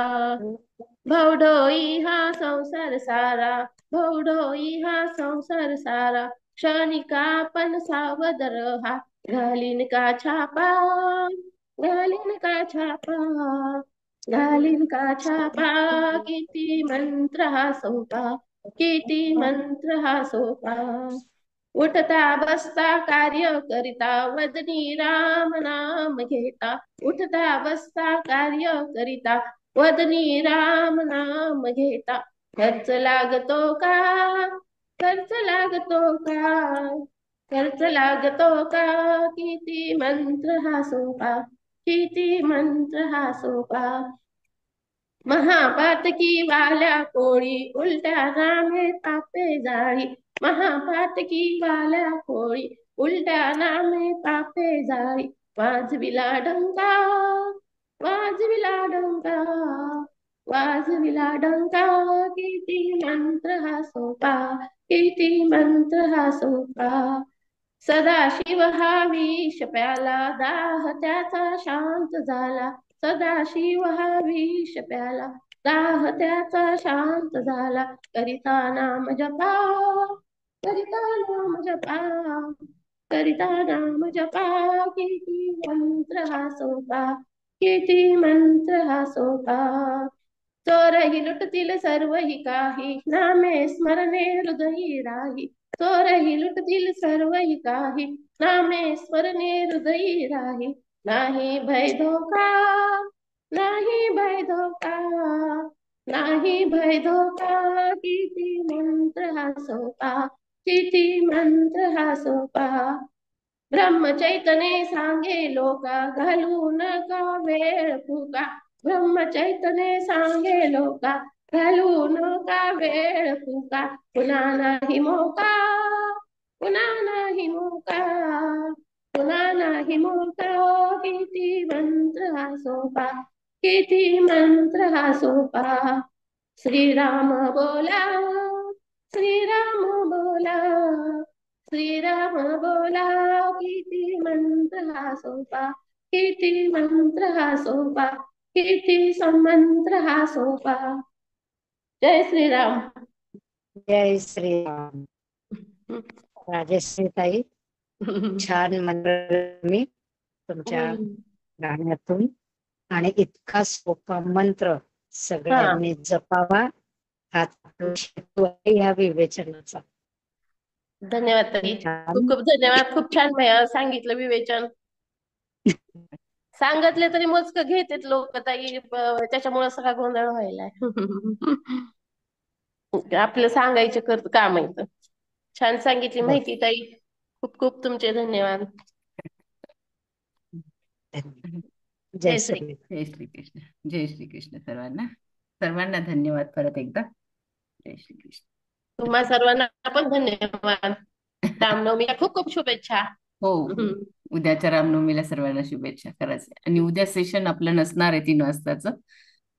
भवढोई हा संसार सारा, भवढोई हा संसार सारा, क्षणिका पण सावध रहा, घालीन का छापा, घालीन का छापा, घालीन का छापा, किती मंत्र हा सोपा, किती मंत्र हा सोपा. उठता बसता कार्य करिता, वदनी राम नाम घेता, उठता बसता कार्य करिता, वदनी राम नाम घेता. खर्च लागतो का, खर्च लागतो का, खर्च लागतो का, किती मंत्र हा सोपा, किती मंत्र हा सोपा. महापातकी वाल्या कोळी, उलट्या नामे पापे जाळी, महापातकी वाल्या कोळी, उलट्या नामे पापे जाळी. वाजविला डंका, वाजविला डंका, वाजविला डंका, किती मंत्र हा सोपा, किती मंत्र हा सोपा. सदाशिव हा विष प्याला, दाह त्याचा शांत झाला, सदाशिव हा विष प्याला, दाह त्याचा शांत झाला. करिता नाम जपा, करिता नाम जपा, करिता नाम जपा, किती मंत्र हा सोपा, किती मंत्र हा सोपा. चोरही लुटतील सर्वही काही, नामे स्मरणे हृदयी राही, चोरही लुटतील सर्वही काही, नामे स्मरणे हृदयी राही. नाही भय धोका, नाही भय धोका, नाही भय धोका, किती मंत्र हा सोपा, किती मंत्र हा सोपा. ब्रह्मचैतने सांगे लोका, घालू नका वेळ फुका, ब्रह्मचैतने सांगे लोका, घालू नका वेळ तुका, पुन्हा नाही मौका, पुन्हा नाही मौका, पुन्हा नाही मौका. किती मंत्र हा सोपा, किती मंत्र हा सोपा. श्रीराम बोला, श्रीराम बोला, श्रीराम बोला. किती मंत्र हा सोपा, किती मंत्र हा सोपा, किती संमंत्र हा सोपा. जय श्रीराम. जय श्रीराम. राजश्री ताई, छान मंत्र मी तुमच्या गाण्यातून, आणि इतका सोपा मंत्र सगळ्यांनी जपावा, हाच आपला हेतू आहे या विवेचनाचा. धन्यवाद ताई, खूप खूप धन्यवाद. खूप छान सांगितलं विवेचन. सांगितले तरी मोजकं घेतात लोक ताई, त्याच्यामुळे सगळा गोंधळ व्हायलाय. आपलं सांगायचं काम आहे. छान सांगितली माहिती ताई, खूप खूप तुमचे धन्यवाद. जय श्री जय श्री कृष्ण. जय श्री कृष्ण सर्वांना. सर्वांना धन्यवाद परत एकदा. जय श्री कृष्ण. तुम्हा सर्वांना पण धन्यवाद. रामनवमीला खूप खूप शुभेच्छा. हो, उद्याच्या रामनवमीला सर्वांना शुभेच्छा. खरंच. आणि उद्या सेशन आपलं नसणार आहे 3 वाजताचं,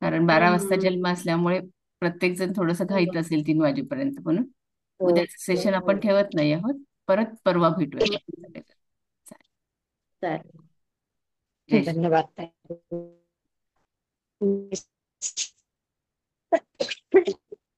कारण 12 वाजता जन्म असल्यामुळे प्रत्येक जण थोडंसं घाईत असेल 3 वाजेपर्यंत, म्हणून उद्याचं सेशन आपण ठेवत नाही आहोत. परत परवा भेटूया. चालेल. जय श्री. धन्यवाद.